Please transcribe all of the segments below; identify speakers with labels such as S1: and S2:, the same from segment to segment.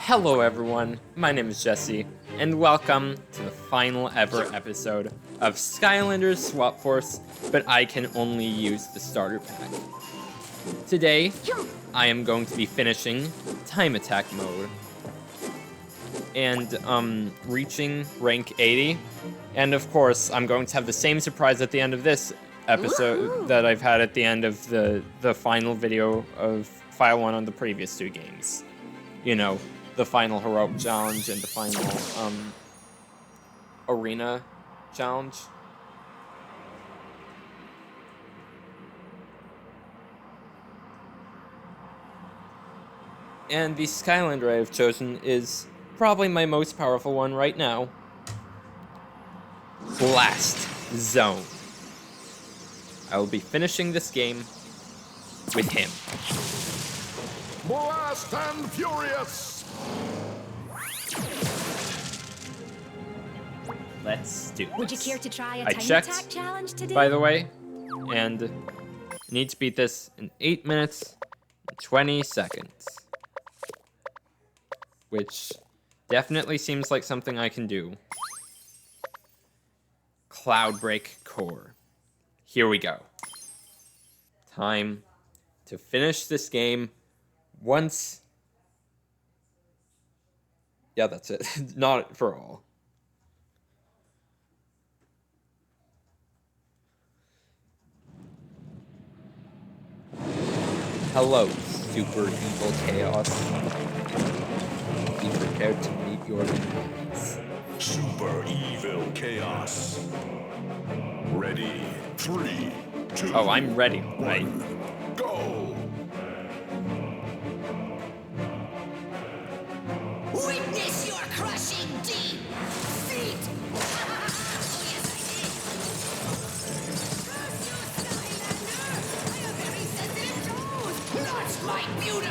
S1: Hello everyone, my name is Jesse, and welcome to the final ever episode of Skylanders Swap Force, but I can only use the starter pack. Today, I am going to be finishing Time Attack mode, and reaching rank 80, and of course, I'm going to have the same surprise at the end of this episode that I've had at the end of the final video of File 1 on the previous two games. You know, the final heroic challenge and the final arena challenge. And the Skylander I have chosen is probably my most powerful one right now. Blast Zone. I will be finishing this game with him.
S2: Blast and Furious!
S1: Let's do this.
S3: Would you care to try a
S1: I
S3: time
S1: checked,
S3: attack challenge today?
S1: by the way, and I need to beat this in 8 minutes and 20 seconds. Which definitely seems like something I can do. Cloudbreak Core. Here we go. Time to finish this game once. Yeah, that's it. Not for all. Hello, super evil chaos. Be prepared to meet your demands.
S2: Super evil chaos. Ready? 3, 2.
S1: Oh, I'm ready, right?
S2: Go!
S3: Witness your crushing defeat!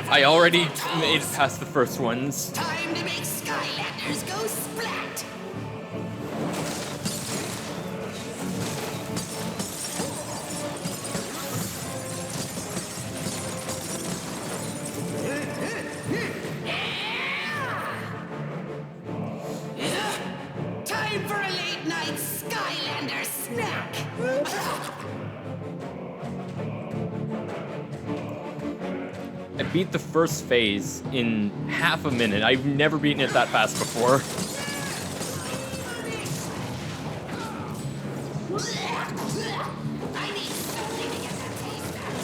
S1: I already made it past the first ones.
S3: Time to make Skylanders go splat! Time for a late night Skylander snack!
S1: I beat the first phase in half a minute. I've never beaten it that fast before.
S3: I need something to get that taste back.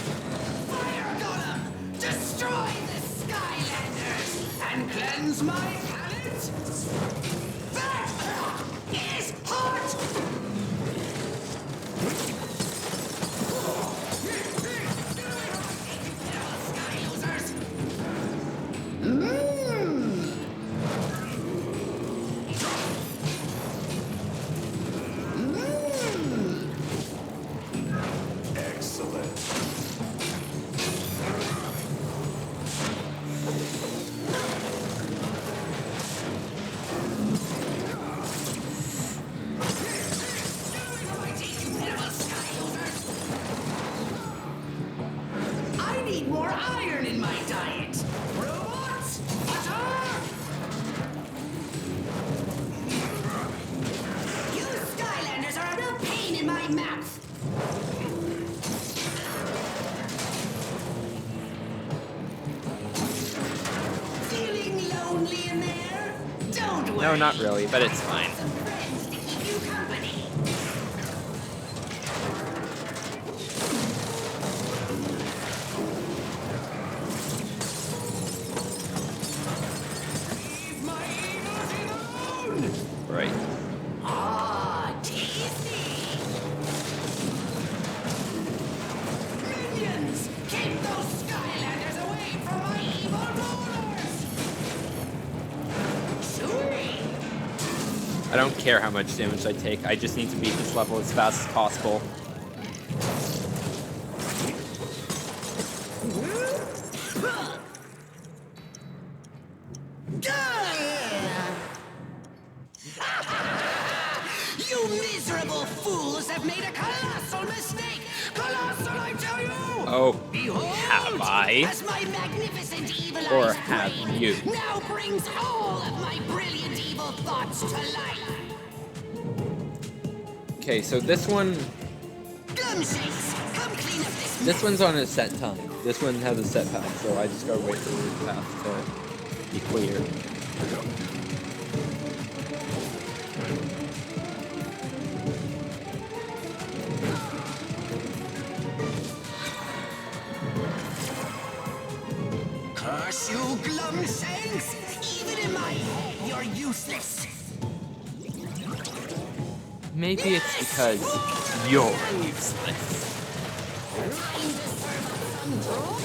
S3: Fire Golem, destroy the Skylanders and cleanse my palate. That is hot.
S2: Excellent.
S3: I need more iron in my diet. Robots, attack! You Skylanders are a real pain in my mouth. Feeling lonely in there? Don't worry.
S1: No, not really, but it's fine.
S3: Some friends to keep you company. Leave my evils alone!
S1: Right.
S3: Ah, tasty! Minions, keep those Skylanders away from my evil rulers! Sweet!
S1: I don't care how much damage I take. I just need to beat this level as fast as possible.
S3: You miserable fools have made a colossal mistake! Colossal, I tell you!
S1: Oh,
S3: Behold,
S1: have I?
S3: as my magnificent evil
S1: Or
S3: eyes
S1: have
S3: brain
S1: you?
S3: now brings all of my brilliant evil thoughts to life.
S1: Okay, so this one,
S3: Glumshakes, come clean up this
S1: this one's on a set time. This one has a set path, so I just gotta wait for the path to be clear.
S3: Curse you, Glumshanks! Even in my head, you're useless.
S1: Maybe it's because you're useless.
S3: Time to serve up some drool.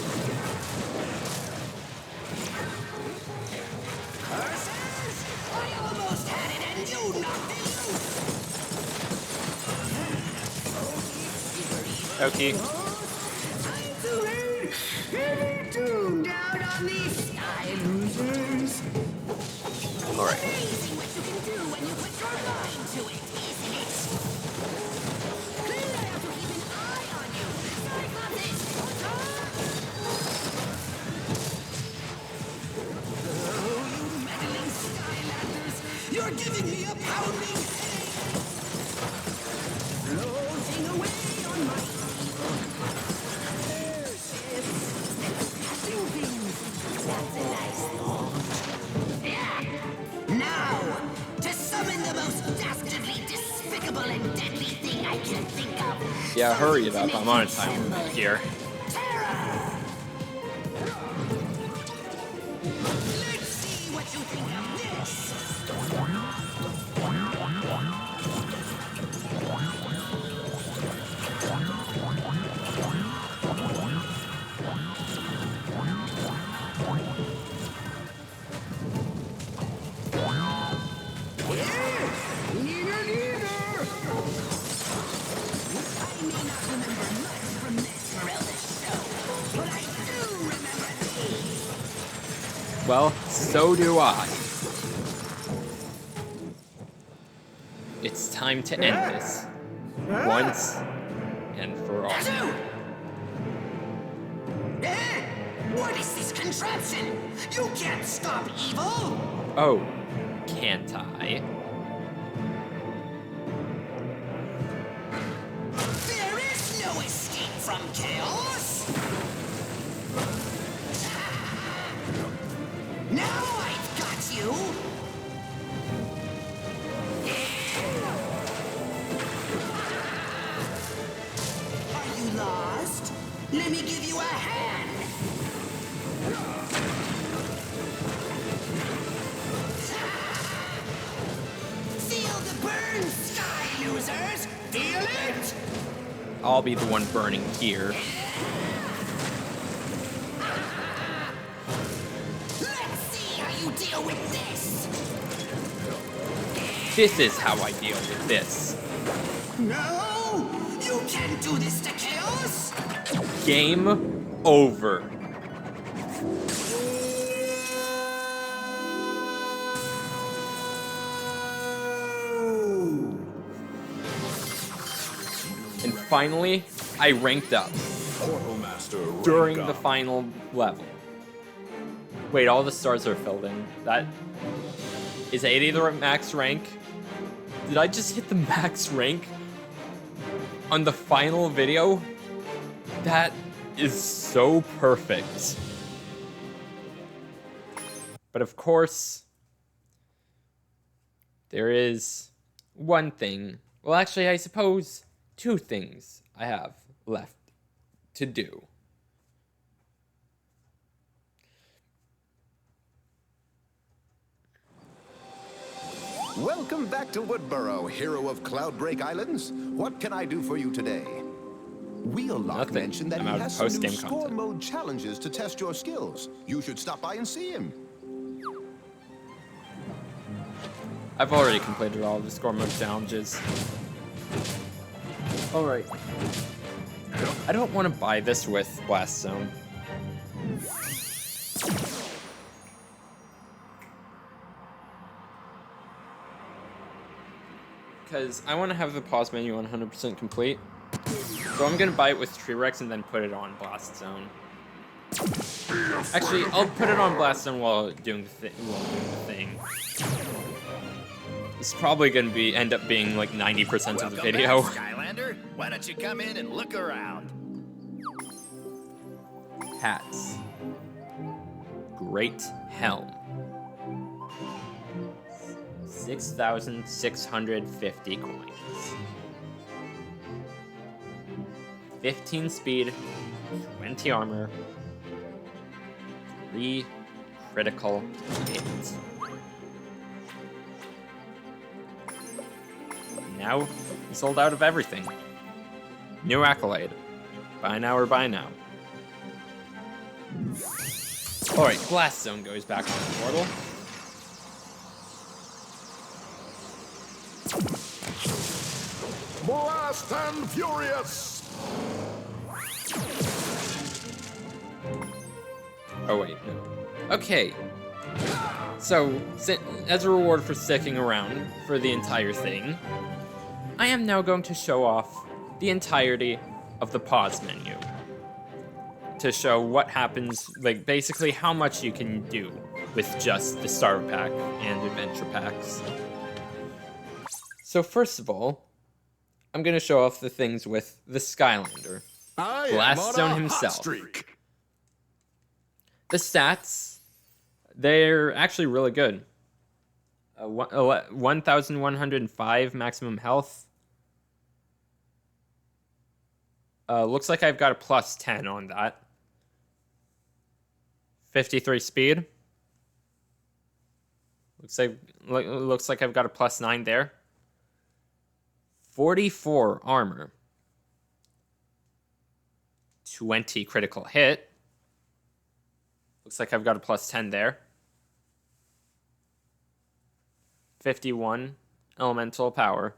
S3: Curses! I almost had it and you knocked it loose.
S1: Okay.
S3: Time to rain heavy doom down on these sky losers.
S1: Alright.
S3: Amazing what you can do when you put your mind to it, isn't it? Clean I have to keep an eye on you. Sorry about this. Oh, you meddling Skylanders! You're giving me a pounding headache. Floating away on my evil airships. Passing things. That's a nice thought. Now, to summon the most dastardly, despicable, and deadly thing I can think of.
S1: Yeah, hurry it
S3: Something to
S1: up. I'm
S3: make
S1: on a
S3: you
S1: time limit
S3: tremble.
S1: here.
S3: Terror! Let's see what you think of this. I may not remember much from this Morelda show, but I do remember these.
S1: Well, so do I. It's time to end this. Once and for all.
S3: Kazoo! What is this contraption? You can't stop evil!
S1: Oh, can't I?
S3: There is no escape from chaos! Now I've got you! Are you lost? Let me give you a hand! Feel the burn, sky losers! Feel it?
S1: I'll be the one burning here.
S3: Let's see how you deal with this!
S1: This is how I deal with this.
S3: No! You can't do this to chaos!
S1: Game over. And finally, I ranked up
S2: Portal Master
S1: during
S2: rank
S1: the
S2: up.
S1: final level. Wait, all the stars are filled in. That is 80 the max rank. Did I just hit the max rank on the final video? That is so perfect. But of course, there is one thing. Well, actually, I suppose 2 things I have left to do.
S4: Welcome back to Woodboro, hero of Cloudbreak Islands. What can I do for you today? Wheellock
S1: Nothing.
S4: mentioned that
S1: I'm
S4: he
S1: out of
S4: has some new
S1: post-game
S4: score
S1: content.
S4: mode challenges to test your skills. You should stop by and see him.
S1: I've already completed all the score mode challenges. Alright. I don't want to buy this with Blast Zone. Because I want to have the pause menu 100% complete. So I'm gonna buy it with Tree Rex and then put it on Blast Zone. Actually, I'll put it on Blast Zone while doing the thing. It's probably gonna end up being like 90% of the video.
S5: Back, Skylander. Why don't you come in and look around?
S1: Hats. Great Helm. 6,650 coins. 15 speed, 20 armor, 3 critical hits. Now, we sold out of everything. New accolade. Buy now or buy now. Alright, Blast Zone goes back on the portal.
S2: Blast and Furious!
S1: Oh wait, no. Okay. So, as a reward for sticking around for the entire thing, I am now going to show off the entirety of the pause menu. To show what happens, like basically how much you can do with just the starter pack and adventure packs. So first of all, I'm going to show off the things with the Skylander. Blast Zone himself. The stats, they're actually really good. 1,105 maximum health. Looks like I've got a plus 10 on that. 53 speed. Looks like I've got a plus 9 there. 44 armor. 20 critical hit. Looks like I've got a plus 10 there. 51 elemental power.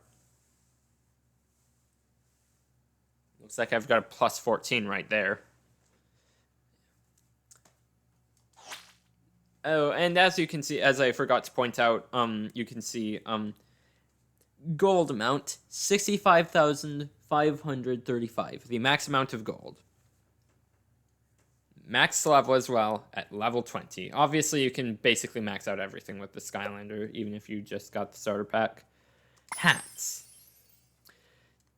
S1: Looks like I've got a plus 14 right there. Oh, and as you can see, as I forgot to point out, you can see gold amount 65,535, the max amount of gold. Max level as well at level 20. Obviously, you can basically max out everything with the Skylander, even if you just got the starter pack. Hats.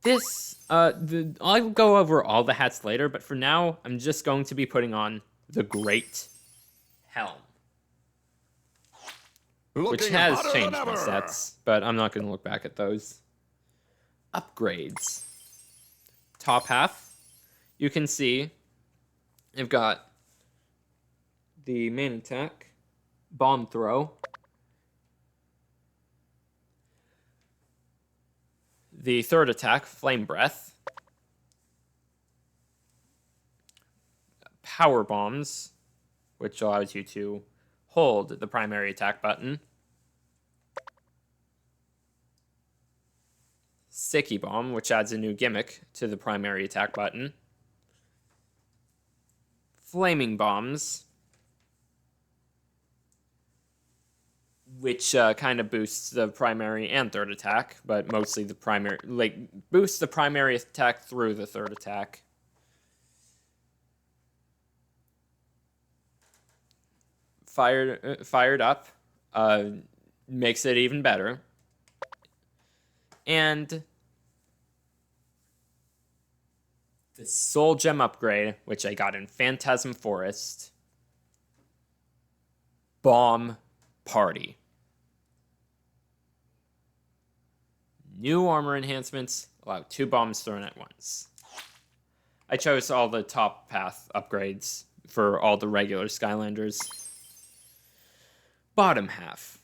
S1: This, I'll go over all the hats later, but for now, I'm just going to be putting on the Great Helm. Which has changed my sets, but I'm not going to look back at those. Upgrades. Top half, you can see I've got the main attack, bomb throw, the third attack, flame breath, power bombs, which allows you to hold the primary attack button, sticky bomb, which adds a new gimmick to the primary attack button, flaming bombs, which kind of boosts the primary and third attack, but mostly the primary, boosts the primary attack through the third attack. Fired up, makes it even better. And the Soul Gem upgrade, which I got in Phantasm Forest. Bomb Party. New armor enhancements allow 2 bombs thrown at once. I chose all the top path upgrades for all the regular Skylanders. Bottom half.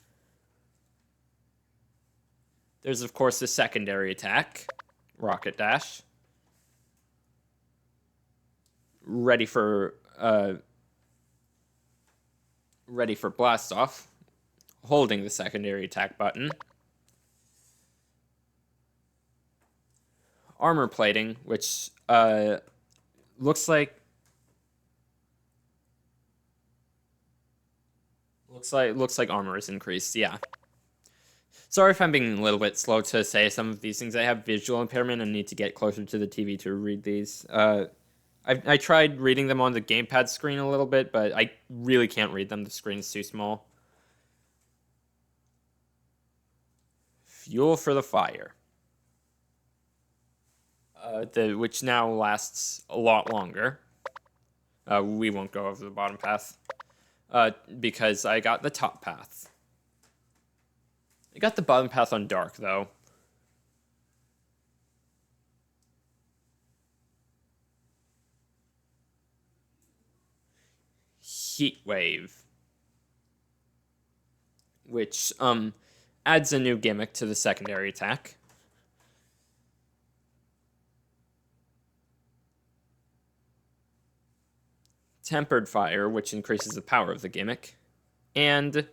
S1: There's, of course, the secondary attack, Rocket Dash. Ready for blast off, holding the secondary attack button. Armor plating, which looks like armor is increased. Yeah, Sorry if I'm being a little bit slow to say some of these things. I have visual impairment and need to get closer to the TV to read these. I tried reading them on the gamepad screen a little bit, but I really can't read them. The screen's too small. Fuel for the fire. Which now lasts a lot longer. We won't go over the bottom path. Because I got the top path. I got the bottom path on dark, though. Heat wave. Which, adds a new gimmick to the secondary attack. Tempered fire, which increases the power of the gimmick. And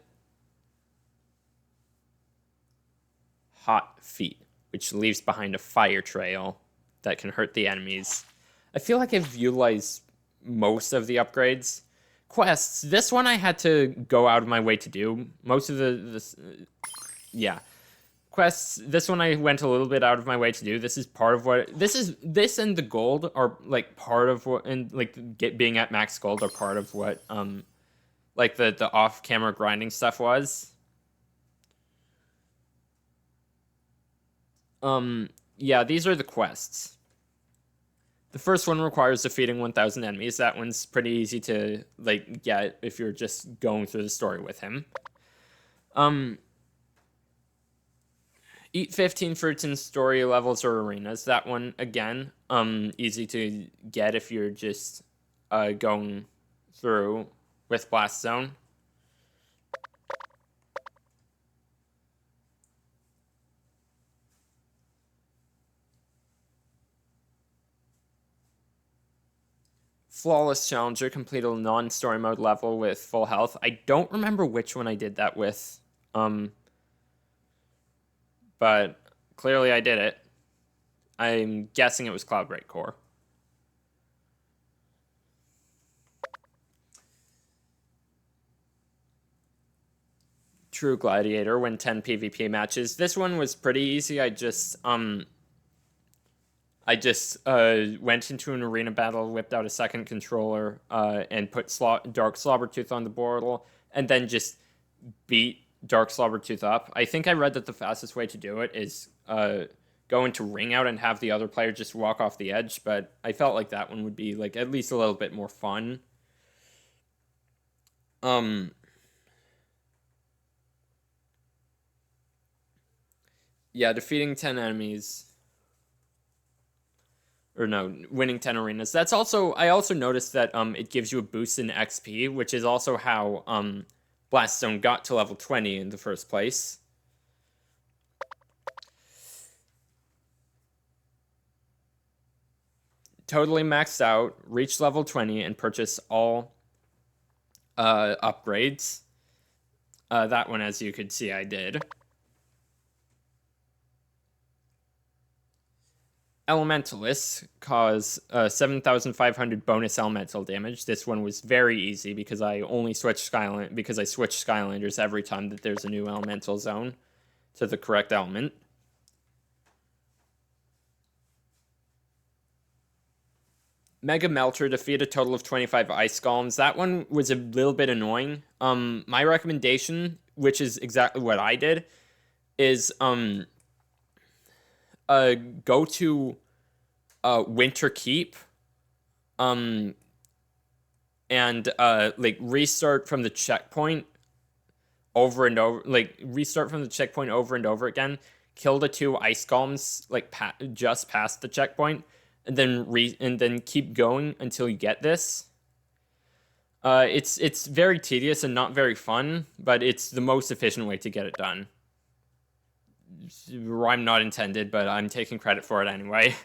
S1: hot feet, which leaves behind a fire trail that can hurt the enemies. I feel like I've utilized most of the upgrades. Quests, this one I had to go out of my way to do. Most of yeah. Quests, this one I went a little bit out of my way to do. This is part of what, this and the gold are, like, part of what, and, like, being at max gold are part of what, like, the off-camera grinding stuff was. Yeah, these are the quests. The first one requires defeating 1,000 enemies. That one's pretty easy to, like, get if you're just going through the story with him. Eat 15 fruits in story levels or arenas. That one, again, easy to get if you're just, going through with Blast Zone. Flawless Challenger, complete a non-story mode level with full health. I don't remember which one I did that with, but clearly I did it. I'm guessing it was Cloudbreak Core. True Gladiator, win 10 PvP matches. This one was pretty easy. I just went into an arena battle, whipped out a second controller, and put Dark Slobbertooth on the board, and then just beat Dark Slobbertooth up. I think I read that the fastest way to do it is go into ring out and have the other player just walk off the edge, but I felt like that one would be, like, at least a little bit more fun. Yeah, defeating 10 enemies. Or no, winning 10 arenas. That's also, I also noticed that it gives you a boost in XP, which is also how Blast Zone got to level 20 in the first place. Totally maxed out, reach level 20, and purchase all upgrades. That one, as you could see, I did. Elementalists cause 7,500 bonus elemental damage. This one was very easy because I switch Skylanders every time that there's a new elemental zone to the correct element. Mega Melter, defeat a total of 25 ice golems. That one was a little bit annoying. My recommendation, which is exactly what I did, is go to Winter Keep, and like restart from the checkpoint over and over, again. Kill the 2 ice golems like just past the checkpoint, and then keep going until you get this. It's very tedious and not very fun, but it's the most efficient way to get it done. Rhyme not intended, but I'm taking credit for it anyway.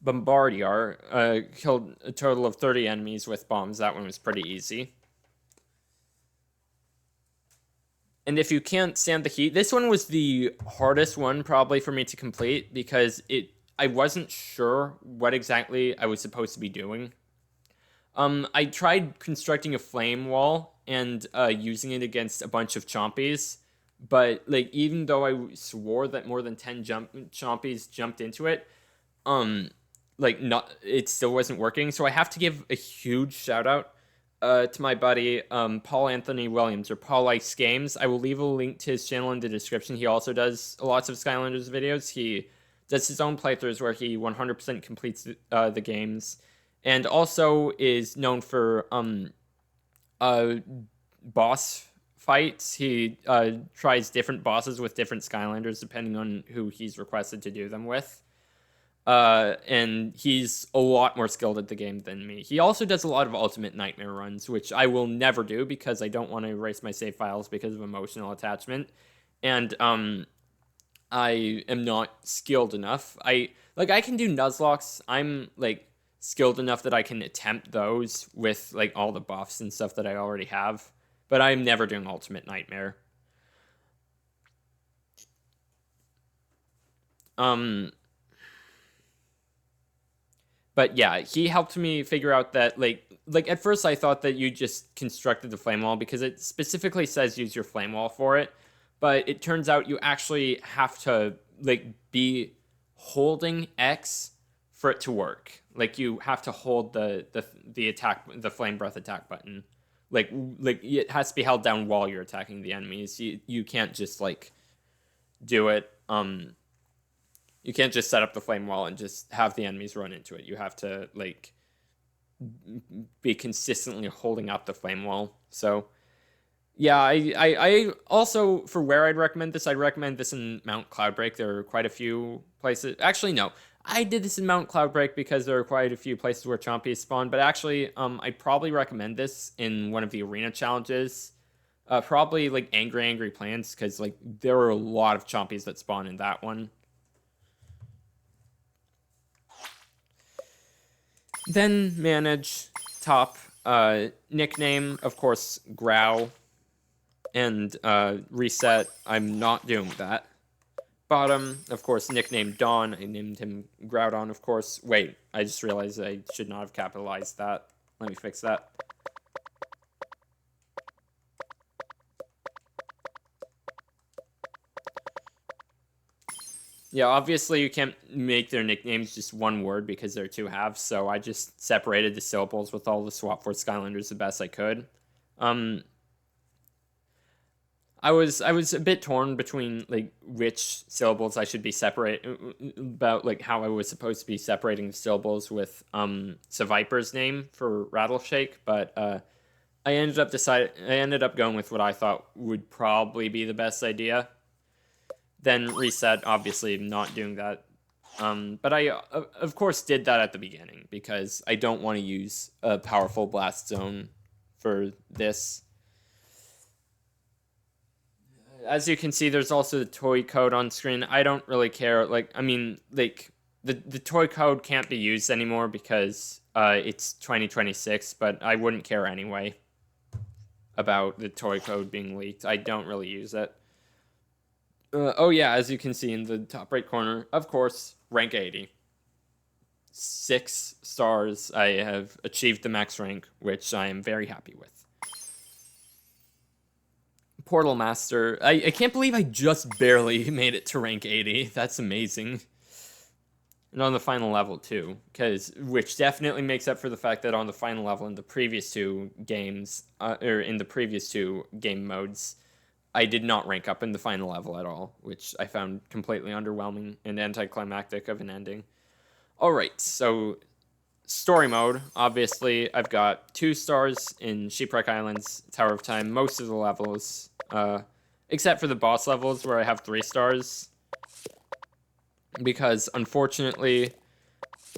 S1: Bombardier killed a total of 30 enemies with bombs. That one was pretty easy. And if you can't stand the heat, this one was the hardest one probably for me to complete because I wasn't sure what exactly I was supposed to be doing. I tried constructing a flame wall and using it against a bunch of chompies, but like even though I swore that more than 10 chompies jumped into it, like it still wasn't working. So I have to give a huge shout out to my buddy Paul Anthony Williams, or Paul Likes Games. I will leave a link to his channel in the description. He also does lots of Skylanders videos. He does his own playthroughs where he 100% completes the games, and also is known for boss fights. He tries different bosses with different Skylanders depending on who he's requested to do them with. And he's a lot more skilled at the game than me. He also does a lot of Ultimate Nightmare runs, which I will never do because I don't want to erase my save files because of emotional attachment. And I am not skilled enough. I can do Nuzlocke. I'm like skilled enough that I can attempt those with like all the buffs and stuff that I already have, but I'm never doing Ultimate Nightmare. But yeah, he helped me figure out that like at first I thought that you just constructed the flame wall because it specifically says use your flame wall for it, but it turns out you actually have to like be holding X for it to work. Like you have to hold the flame breath attack button. Like it has to be held down while you're attacking the enemies. You can't just like do it. You can't just set up the flame wall and just have the enemies run into it. You have to like be consistently holding up the flame wall. So yeah, I also, for where I'd recommend this in Mount Cloudbreak. There are quite a few places. Actually, no. I did this in Mount Cloudbreak because there are quite a few places where chompies spawn. But actually, I'd probably recommend this in one of the arena challenges. Probably like Angry Plants, because like there are a lot of chompies that spawn in that one. Then manage top, nickname, of course, Grow, and reset. I'm not doing that. Bottom, of course, nickname Dawn. I named him Groudon, of course. Wait, I just realized I should not have capitalized that. Let me fix that. Yeah, obviously you can't make their nicknames just one word because they're two halves, so I just separated the syllables with all the Swap Force Skylanders the best I could. I was a bit torn between like which syllables I should be about like how I was supposed to be separating the syllables with Seviper's name for Rattleshake, but I ended up going with what I thought would probably be the best idea. Then reset, obviously not doing that. But I, of course, did that at the beginning because I don't want to use a powerful blast zone for this. As you can see, there's also the toy code on screen. I don't really care. Like, I mean, like, the toy code can't be used anymore because it's 2026, but I wouldn't care anyway about the toy code being leaked. I don't really use it. Oh yeah, as you can see in the top right corner, of course, rank 80. 6 stars. I have achieved the max rank, which I am very happy with. Portal Master. I can't believe I just barely made it to rank 80. That's amazing. And on the final level too, which definitely makes up for the fact that on the final level in the previous two games, or in the previous two game modes, I did not rank up in the final level at all, which I found completely underwhelming and anticlimactic of an ending. Alright, so story mode. Obviously, I've got 2 stars in Sheepwreck Islands, Tower of Time, most of the levels, except for the boss levels where I have 3 stars. Because, unfortunately,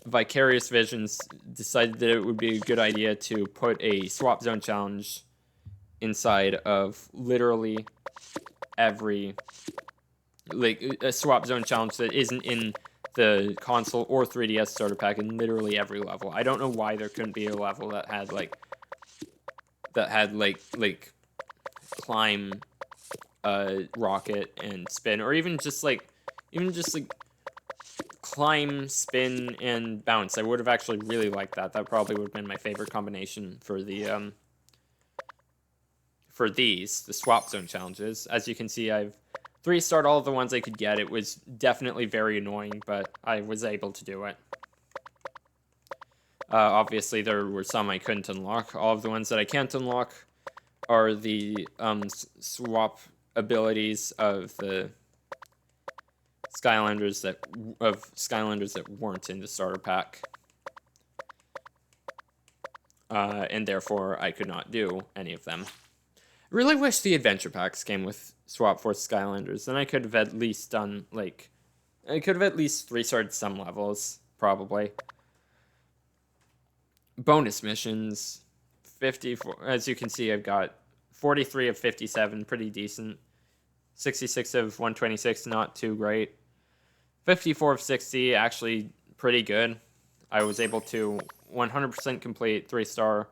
S1: Vicarious Visions decided that it would be a good idea to put a swap zone challenge inside of literally every, like, a swap zone challenge that isn't in the console or 3DS starter pack in literally every level. I don't know why there couldn't be a level that had climb, rocket, and spin, or even just climb, spin, and bounce. I would have actually really liked that. That probably would have been my favorite combination for the the swap zone challenges. As you can see, I've 3-starred all of the ones I could get. It was definitely very annoying, but I was able to do it. Obviously, there were some I couldn't unlock. All of the ones that I can't unlock are the swap abilities of the Skylanders that weren't in the starter pack. And therefore, I could not do any of them. I really wish the adventure packs came with Swap Force Skylanders. Then I could have at least done, like... I could have at least 3-starred some levels, probably. Bonus missions. 54... As you can see, I've got 43 of 57, pretty decent. 66 of 126, not too great. 54 of 60, actually pretty good. I was able to 100% complete 3-star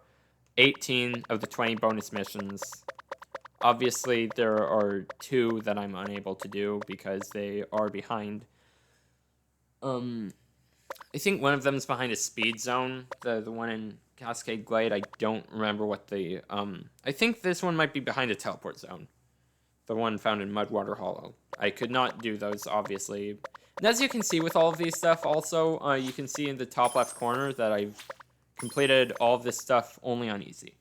S1: 18 of the 20 bonus missions. Obviously, there are 2 that I'm unable to do because they are behind. I think one of them is behind a speed zone. The one in Cascade Glade, I don't remember what the... I think this one might be behind a teleport zone. The one found in Mudwater Hollow. I could not do those, obviously. And as you can see with all of these stuff, also, you can see in the top left corner that I've completed all of this stuff only on easy.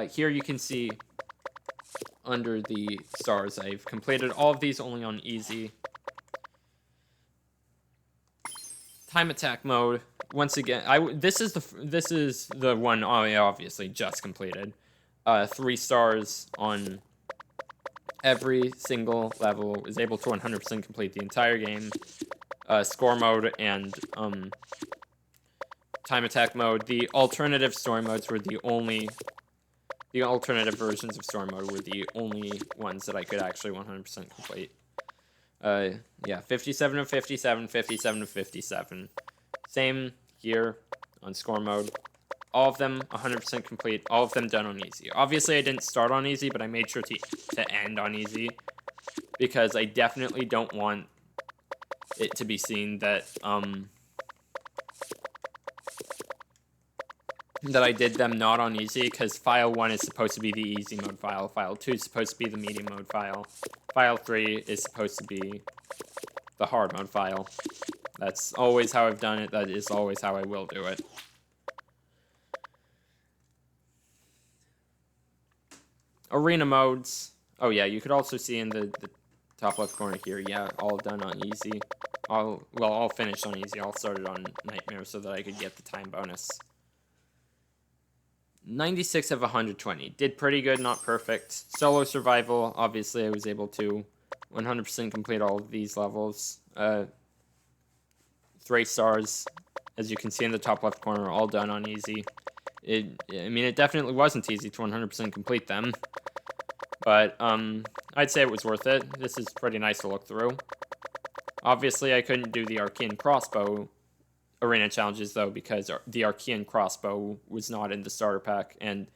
S1: Here you can see under the stars, I've completed all of these only on easy. Time attack mode. Once again, this is the one I obviously just completed. 3 stars on every single level. Was able to 100% complete the entire game. Score mode and time attack mode. The alternative story modes were the alternative versions of story mode were the only ones that I could actually 100% complete. Yeah, 57 of 57, 57 of 57. Same here on score mode. All of them 100% complete, all of them done on easy. Obviously, I didn't start on easy, but I made sure to end on easy because I definitely don't want it to be seen that that I did them not on easy, because file 1 is supposed to be the easy mode file, file 2 is supposed to be the medium mode file, file 3 is supposed to be the hard mode file. That's always how I've done it, that is always how I will do it. Arena modes. Oh yeah, you could also see in the top left corner here, yeah, all done on easy. All finished on easy, all started on Nightmare so that I could get the time bonus. 96 of 120. Did pretty good, not perfect. Solo survival, obviously I was able to 100% complete all of these levels. 3 stars, as you can see in the top left corner, all done on easy. I mean, it definitely wasn't easy to 100% complete them. But, I'd say it was worth it. This is pretty nice to look through. Obviously, I couldn't do the Archean Crossbow arena challenges, though, because the Archean Crossbow was not in the starter pack, and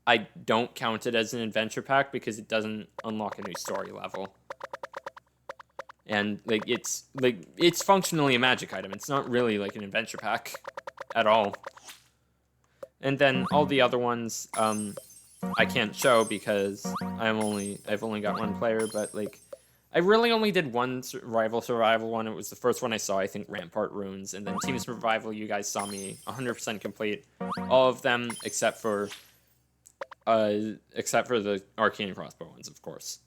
S1: I don't count it as an adventure pack because it doesn't unlock a new story level. And, it's functionally a magic item. It's not really, like, an adventure pack at all. And then all the other ones, I can't show because I've only got 1 player, but, like, I really only did 1 survival one. It was the first one I saw, I think, Rampart Ruins, and then Team Survival, you guys saw me 100% complete all of them, except for the Arcane Crossbow ones, of course.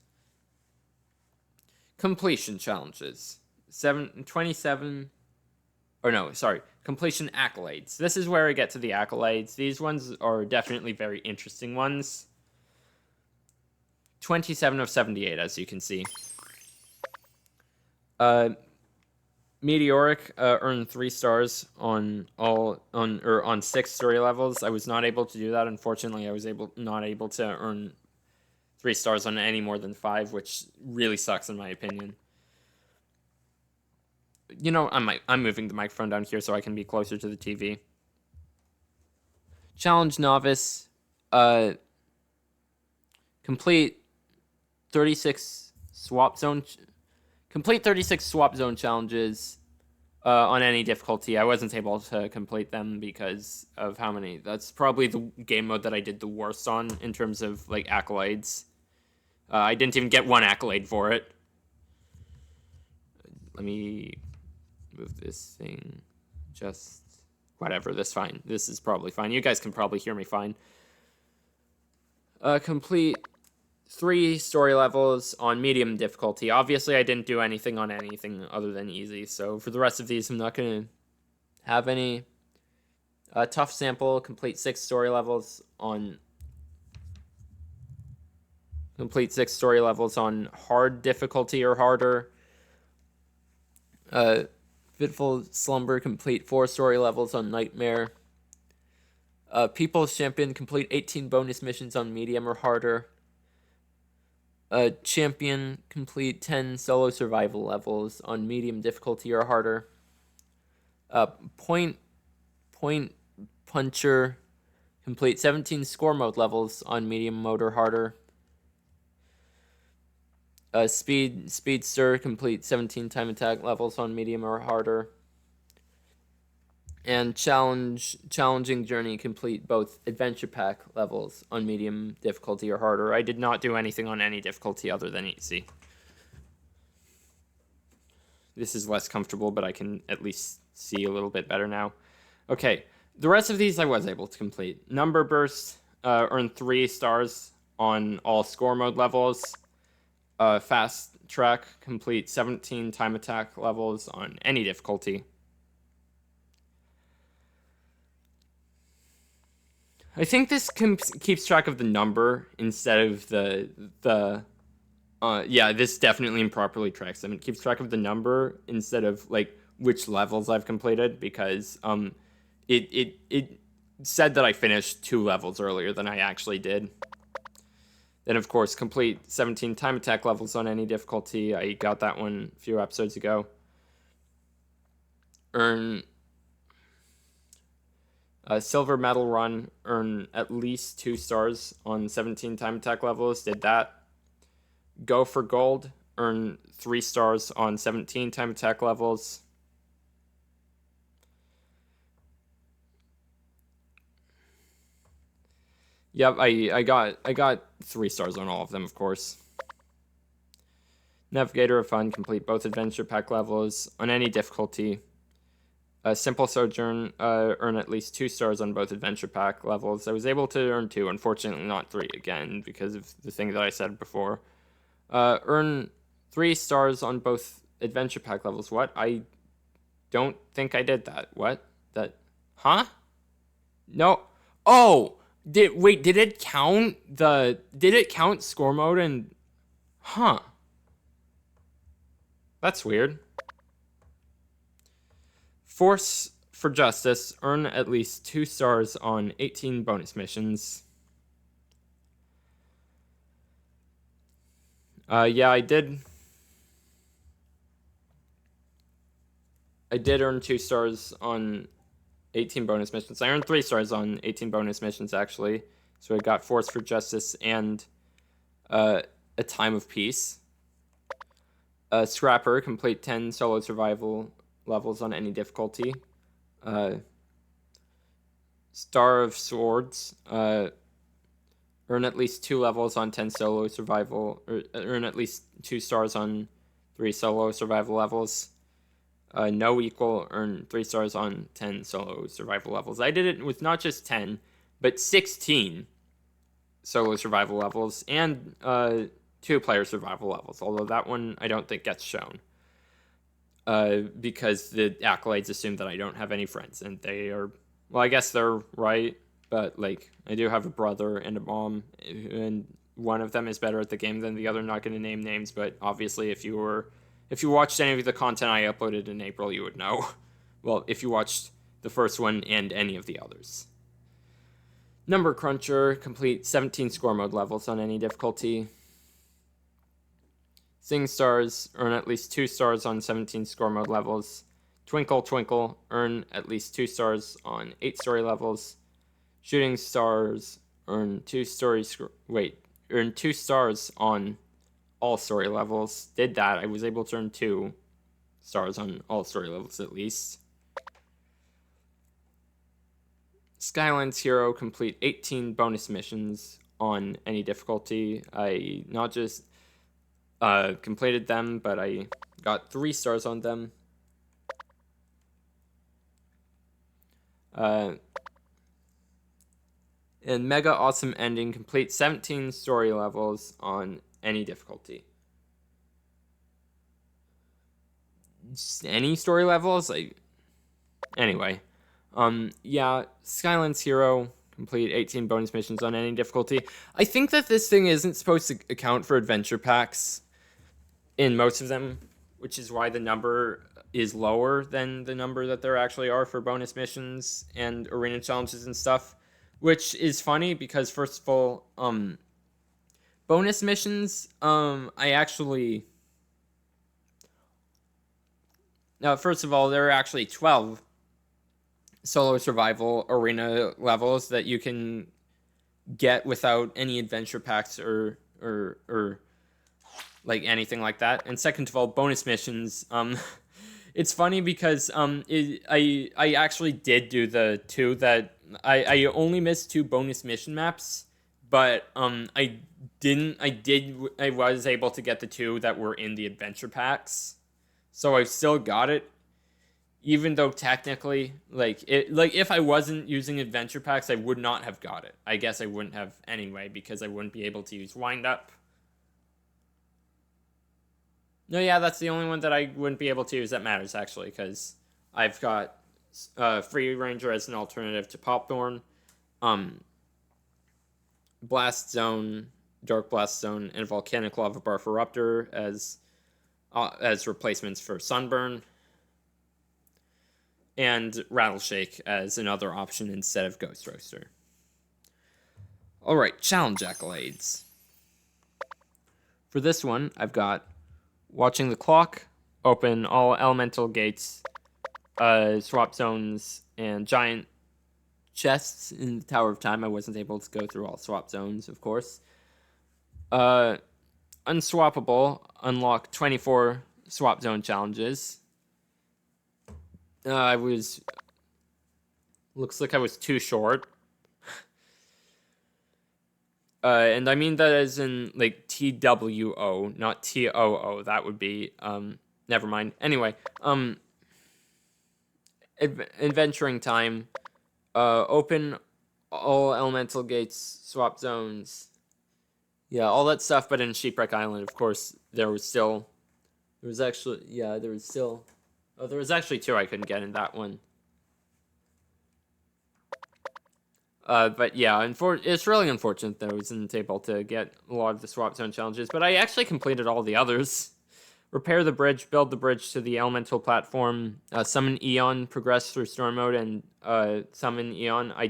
S1: Completion challenges. 27... Or no, sorry. Completion accolades. This is where I get to the accolades. These ones are definitely very interesting ones. 27 of 78, as you can see. Meteoric earned 3 stars on 6 story levels. I was not able to do that. Unfortunately, I was not able to earn 3 stars on any more than 5, which really sucks in my opinion. You know, I'm moving the microphone down here so I can be closer to the TV. Challenge Novice. Complete 36 swap zone challenges on any difficulty. I wasn't able to complete them because of how many. That's probably the game mode that I did the worst on in terms of like accolades. I didn't even get one accolade for it. Let me move this thing. Just whatever. This fine. This is probably fine. You guys can probably hear me fine. Complete 3 story levels on medium difficulty. Obviously, I didn't do anything on anything other than easy, so for the rest of these, I'm not going to have any. Tough sample, complete 6 story levels on... Complete 6 story levels on hard difficulty or harder. Fitful Slumber, complete 4 story levels on Nightmare. People's Champion, complete 18 bonus missions on medium or harder. Champion, complete 10 solo survival levels on medium difficulty or harder. Point Puncher, complete 17 score mode levels on medium mode or harder. Speedster, complete 17 time attack levels on medium or harder. And Challenging Journey, complete both adventure pack levels on medium difficulty or harder. I did not do anything on any difficulty other than easy. This is less comfortable, but I can at least see a little bit better now. Okay, the rest of these I was able to complete. Number Burst, earned 3 stars on all score mode levels. Fast Track, complete 17 time attack levels on any difficulty. I think this keeps track of the number instead of yeah, this definitely improperly tracks them. It keeps track of the number instead of like which levels I've completed, because it said that I finished 2 levels earlier than I actually did. Then of course, complete 17 time attack levels on any difficulty. I got that one a few episodes ago. Earn Silver Medal Run, earn at least 2 stars on 17 time attack levels. Did that. Go for Gold, earn 3 stars on 17 time attack levels. Yep, I got 3 stars on all of them, of course. Navigator of Fun, complete both adventure pack levels on any difficulty. Simple Sojourn, earn at least 2 stars on both adventure pack levels. I was able to earn 2, unfortunately not 3 again, because of the thing that I said before. Earn 3 stars on both adventure pack levels. What? I don't think I did that. What? That? Huh? No. Oh! Did it count score mode and... Huh. That's weird. Force for Justice, earn at least 2 stars on 18 bonus missions. Yeah, I did earn 2 stars on 18 bonus missions. I earned 3 stars on 18 bonus missions, actually. So I got Force for Justice and A Time of Peace. Scrapper, complete 10 solo survival levels on any difficulty. Star of Swords, earn at least 2 levels on 10 solo survival, or earn at least 2 stars on 3 solo survival levels. No Equal, earn 3 stars on 10 solo survival levels. I did it with not just 10, but 16 solo survival levels and 2-player survival levels, although that one I don't think gets shown. Because the accolades assume that I don't have any friends, and they are, well, I guess they're right, but, like, I do have a brother and a mom, and one of them is better at the game than the other. Not going to name names, but obviously if you watched any of the content I uploaded in April, you would know. Well, if you watched the first one and any of the others. Number Cruncher, complete 17 score mode levels on any difficulty. Sing Stars, earn at least 2 stars on 17 score mode levels. Twinkle Twinkle, earn at least 2 stars on 8 story levels. Shooting Stars, earn 2 stars on all story levels. Did that. I was able to earn 2 stars on all story levels at least. Skylands Hero, complete 18 bonus missions on any difficulty. I not just completed them, but I got 3 stars on them. And Mega Awesome Ending, complete 17 story levels on any difficulty. Just any story levels? Anyway. Yeah, Skylands Hero, complete 18 bonus missions on any difficulty. I think that this thing isn't supposed to account for adventure packs in most of them, which is why the number is lower than the number that there actually are for bonus missions and arena challenges and stuff, which is funny because, first of all, bonus missions, first of all, there are actually 12 solo survival arena levels that you can get without any adventure packs or like anything like that. And second of all, bonus missions. It's funny because I actually did do the 2 that I only missed 2 bonus mission maps, but I was able to get the 2 that were in the adventure packs, so I still got it. Even though technically, if I wasn't using adventure packs, I would not have got it. I guess I wouldn't have anyway, because I wouldn't be able to use Wind Up. No, yeah, that's the only one that I wouldn't be able to use that matters, actually, because I've got Free Ranger as an alternative to Popthorn, Blast Zone, Dark Blast Zone, and Volcanic Lava Barf Eruptor as replacements for Sunburn, and Rattleshake as another option instead of Ghost Roaster. Alright, challenge accolades. For this one, I've got Watching the Clock, open all elemental gates, swap zones, and giant chests in the Tower of Time. I wasn't able to go through all swap zones, of course. Unswappable, unlock 24 swap zone challenges. Looks like I was too short. And I mean that as in, like, TWO, not TOO. That would be, never mind. Anyway, adventuring time, open all elemental gates, swap zones. Yeah, all that stuff, but in Shipwreck Island, of course, there was actually 2 I couldn't get in that one. But yeah, it's really unfortunate that I wasn't able to get a lot of the swap zone challenges, but I actually completed all the others. Repair the bridge, build the bridge to the elemental platform, summon Eon, progress through storm mode, and summon Eon. I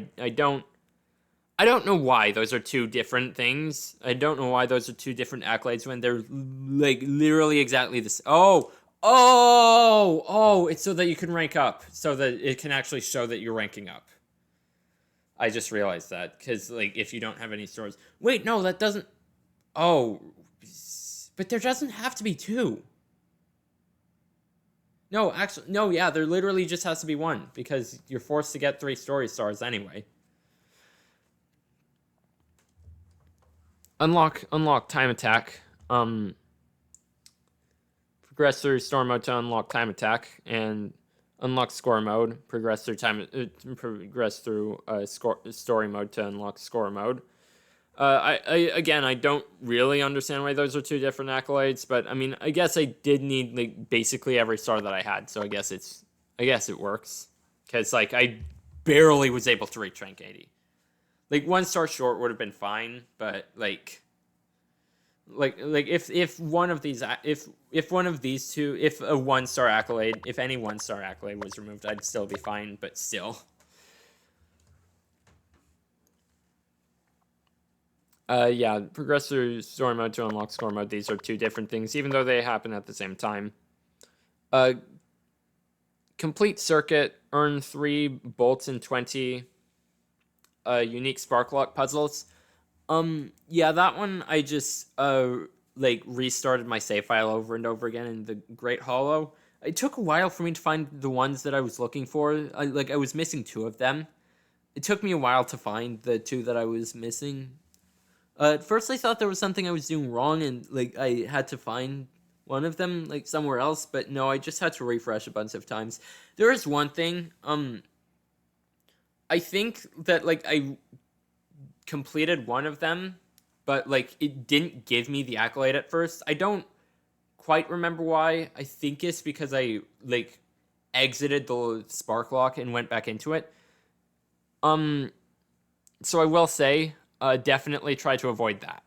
S1: don't know why those are 2 different things. I don't know why those are 2 different accolades when they're, like, literally exactly the same. Oh, it's so that you can rank up, so that it can actually show that you're ranking up. I just realized that, because, like, if you don't have any stores... Wait, no, that doesn't... Oh, but there doesn't have to be 2. No, actually, no, yeah, there literally just has to be 1, because you're forced to get 3 story stars anyway. Unlock time attack. Progress through storm mode to unlock time attack, and unlock score mode. Progress through story mode to unlock score mode. I don't really understand why those are 2 different accolades, but I mean, I guess I did need, like, basically every star that I had, so I guess it works, because, like, I barely was able to reach rank 80. Like, 1 star short would have been fine, but like if one of these if a 1 star accolade, if any 1 star accolade was removed, I'd still be fine, but still. Yeah, progress through story mode to unlock score mode. These are 2 different things, even though they happen at the same time. Complete circuit, earn 3 bolts and 20 unique Sparklock puzzles. Yeah, that one I just restarted my save file over and over again in the Great Hollow. It took a while for me to find the ones that I was looking for. I was missing 2 of them. It took me a while to find the 2 that I was missing. At first I thought there was something I was doing wrong and I had to find one of them somewhere else, but no, I just had to refresh a bunch of times. There is one thing, I think that I completed one of them, but it didn't give me the accolade at first. I don't quite remember why. I think it's because I exited the spark lock and went back into it. So I will say, definitely try to avoid that.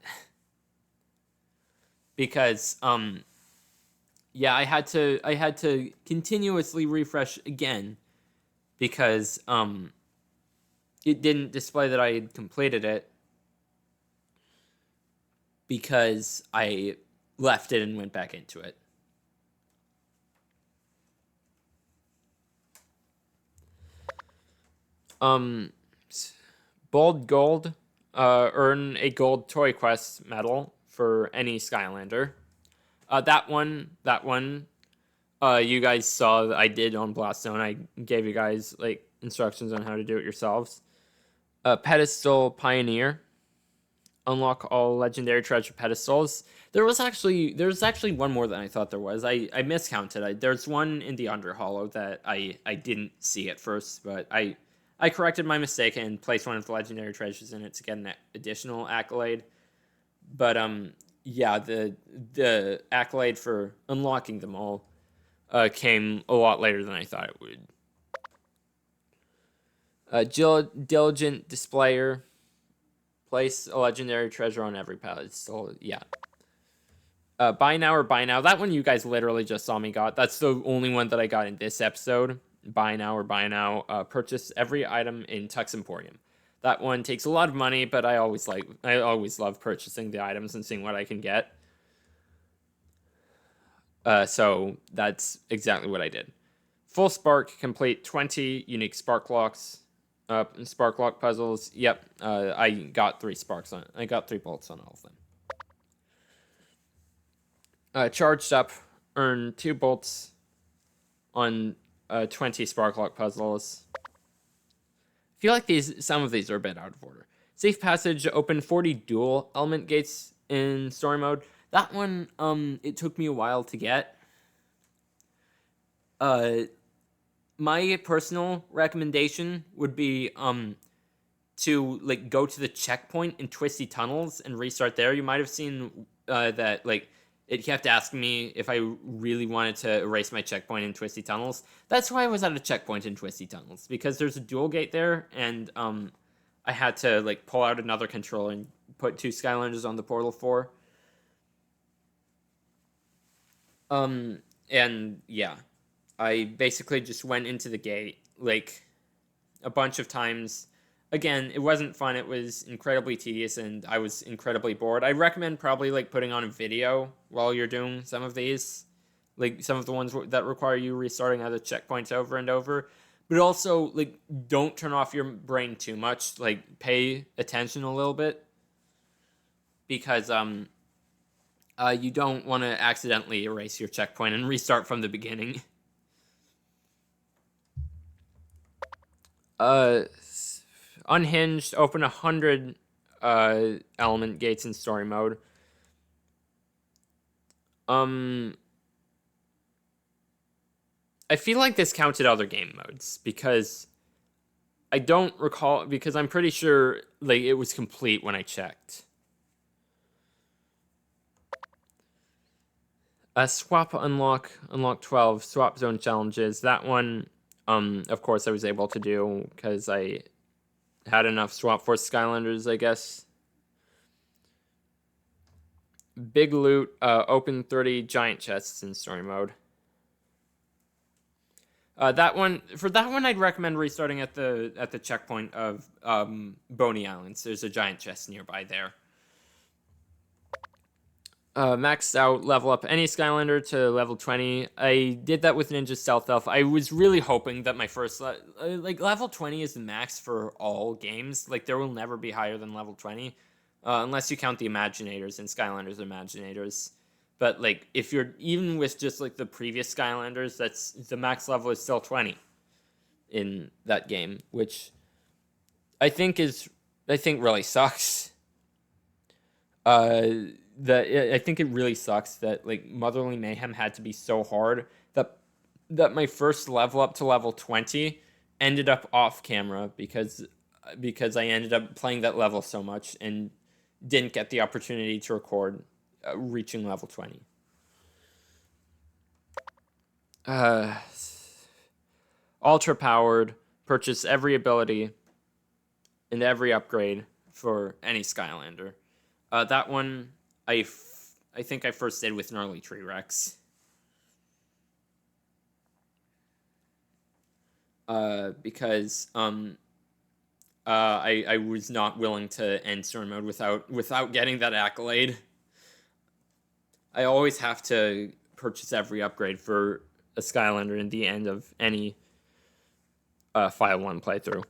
S1: Because yeah, I had to continuously refresh again because it didn't display that I had completed it because I left it and went back into it. Bold Gold, earn a gold Toy Quest medal for any Skylander. That one, you guys saw that I did on Blaststone. I gave you guys instructions on how to do it yourselves. Pedestal Pioneer. Unlock all legendary treasure pedestals. There's actually one more than I thought there was. I miscounted. There's one in the Under Hollow that I didn't see at first, but I corrected my mistake and placed one of the legendary treasures in it to get an additional accolade. But yeah, the accolade for unlocking them all came a lot later than I thought it would. Diligent Displayer. Place a legendary treasure on every pedestal. Yeah. Buy now or buy now. That one you guys literally just saw me got. That's the only one that I got in this episode. Buy now or buy now. Purchase every item in Tux Emporium. That one takes a lot of money, but I always love purchasing the items and seeing what I can get. So that's exactly what I did. Full Spark, complete 20 unique Spark Locks. Spark Lock puzzles. Yep, I got 3 sparks on it. I got 3 bolts on all of them. Charged up, earn 2 bolts on 20 Spark Lock puzzles. I feel like some of these are a bit out of order. Safe Passage, open 40 dual element gates in story mode. That one, it took me a while to get. My personal recommendation would be to go to the checkpoint in Twisty Tunnels and restart there. You might have seen that it kept asking me if I really wanted to erase my checkpoint in Twisty Tunnels. That's why I was at a checkpoint in Twisty Tunnels, because there's a dual gate there, and I had to pull out another controller and put 2 Skylanders on the portal 4. And yeah. I basically just went into the gate, a bunch of times. Again, it wasn't fun. It was incredibly tedious, and I was incredibly bored. I recommend probably, putting on a video while you're doing some of these. Some of the ones that require you restarting other checkpoints over and over. But also, don't turn off your brain too much. Pay attention a little bit. Because, you don't want to accidentally erase your checkpoint and restart from the beginning. Unhinged, open 100 element gates in story mode. I feel like this counted other game modes because I don't recall, because I'm pretty sure it was complete when I checked. Swap unlock 12 swap zone challenges. That one, of course, I was able to do because I had enough Swap Force Skylanders, I guess. Big loot, open 30 giant chests in story mode. That one, I'd recommend restarting at the checkpoint of Boney Islands. There's a giant chest nearby there. Maxed out, level up any Skylander to level 20. I did that with Ninja Stealth Elf. I was really hoping that my first... level 20 is the max for all games. There will never be higher than level 20. Unless you count the Imaginators and Skylanders Imaginators. But like if you're even with just like the previous Skylanders, that's the max level is still 20 in that game, which I think really sucks. I think it really sucks that like Motherly Mayhem had to be so hard that my first level up to level 20 ended up off camera because I ended up playing that level so much and didn't get the opportunity to record reaching level 20. Ultra powered, purchase every ability and every upgrade for any Skylander. That one I think I first did with Gnarly Tree Rex. Because I was not willing to end story mode without getting that accolade. I always have to purchase every upgrade for a Skylander in the end of any File 1 playthrough.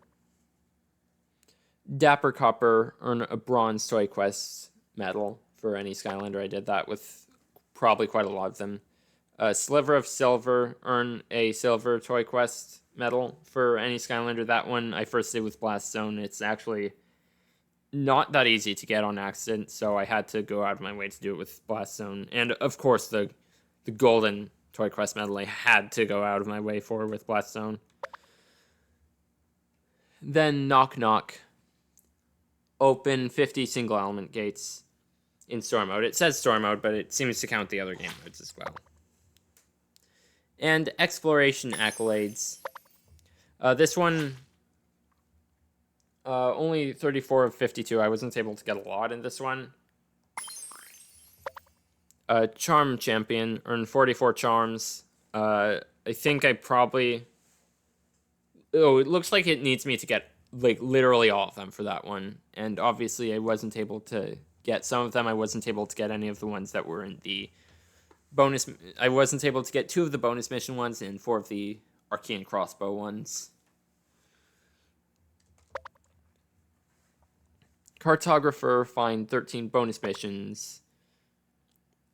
S1: Dapper Copper, earn a Bronze Toy Quest medal for any Skylander. I did that with probably quite a lot of them. Sliver of Silver, earn a Silver Toy Quest medal for any Skylander. That one I first did with Blast Zone. It's actually not that easy to get on accident, so I had to go out of my way to do it with Blast Zone. And of course, the Golden Toy Quest medal I had to go out of my way for with Blast Zone. Then Knock Knock. Open 50 single element gates in story mode. It says story mode, but it seems to count the other game modes as well. And exploration accolades. This one, only 34 of 52. I wasn't able to get a lot in this one. Charm Champion, earned 44 charms. I think I probably... Oh, it looks like it needs me to get like literally all of them for that one. And obviously I wasn't able to get some of them. I wasn't able to get any of the ones that were in the bonus. I wasn't able to get 2 of the bonus mission ones and 4 of the Arcane Crossbow ones. Cartographer, find 13 bonus missions.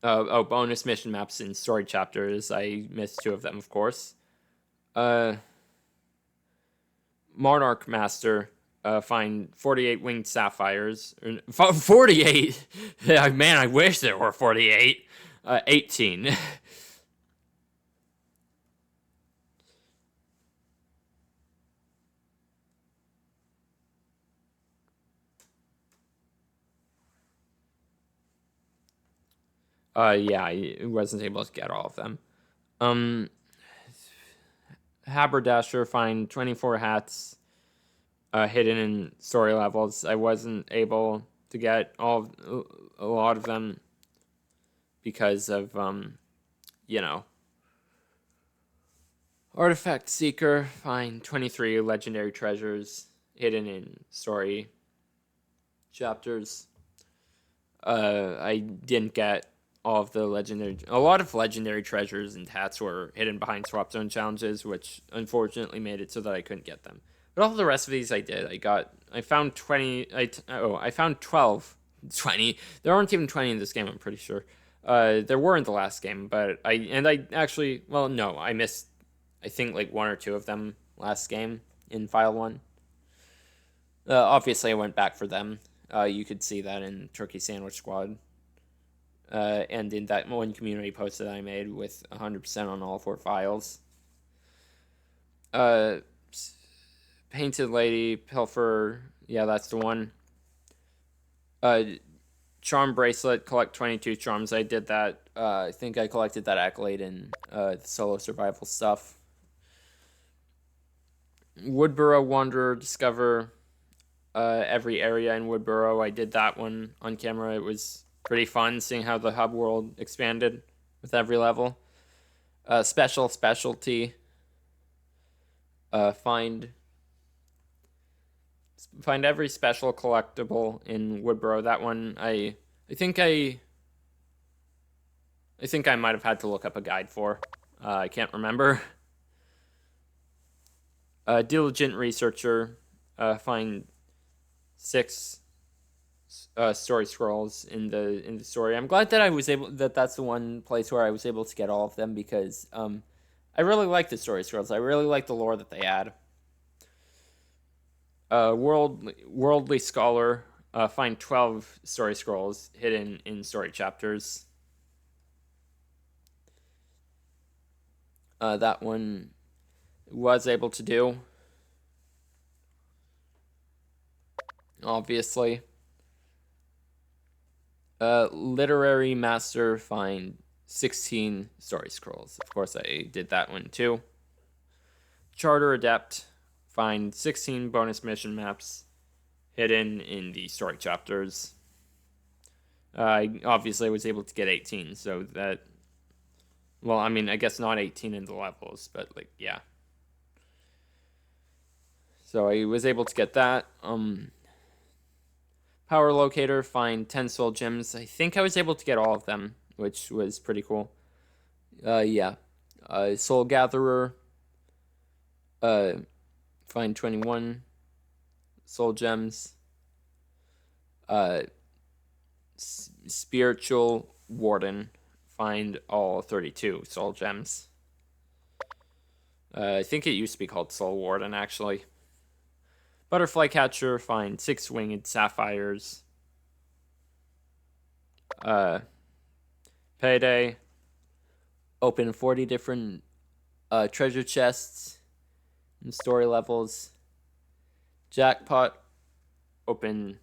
S1: Bonus mission maps in story chapters. I missed 2 of them, of course. Monarch Master, find 48 winged sapphires. 48? Man, I wish there were 48. 18. Yeah, I wasn't able to get all of them. Haberdasher, find 24 hats hidden in story levels. I wasn't able to get a lot of them because of, Artifact Seeker, find 23 legendary treasures hidden in story chapters. I didn't get all of a lot of legendary treasures and hats were hidden behind swap zone challenges, which unfortunately made it so that I couldn't get them. But all the rest of these I did. I found 12. 20. There aren't even 20 in this game, I'm pretty sure. There were in the last game, but I missed, I think, like 1 or 2 of them last game in File 1. Obviously, I went back for them. You could see that in Turkey Sandwich Squad. And in that one community post that I made with 100% on all 4 files. Painted Lady, Pilfer, yeah, that's the one. Charm Bracelet, collect 22 charms. I did that. I think I collected that accolade in the solo survival stuff. Woodburrow Wanderer, discover every area in Woodburrow. I did that one on camera. It was pretty fun seeing how the hub world expanded with every level. Specialty. Find every special collectible in Woodburrow. That one, I think I might have had to look up a guide for. I can't remember. Diligent Researcher, find 6 story scrolls in the story. I'm glad that that's the one place where I was able to get all of them, because I really like the story scrolls. I really like the lore that they add. Worldly Scholar, find 12 story scrolls hidden in story chapters. That one was able to do, obviously. Literary Master, find 16 story scrolls. Of course, I did that one too. Charter Adept, find 16 bonus mission maps hidden in the story chapters. I obviously was able to get 18, so that... Well, I mean, I guess not 18 in the levels, but, like, yeah. So I was able to get that. Power Locator, find 10 soul gems. I think I was able to get all of them, which was pretty cool. Yeah. Soul Gatherer, find 21 soul gems. Spiritual Warden, find all 32 soul gems. I think it used to be called Soul Warden, actually. Butterfly Catcher, find 6 winged sapphires. Payday, open 40 different treasure chests and story levels. Jackpot, open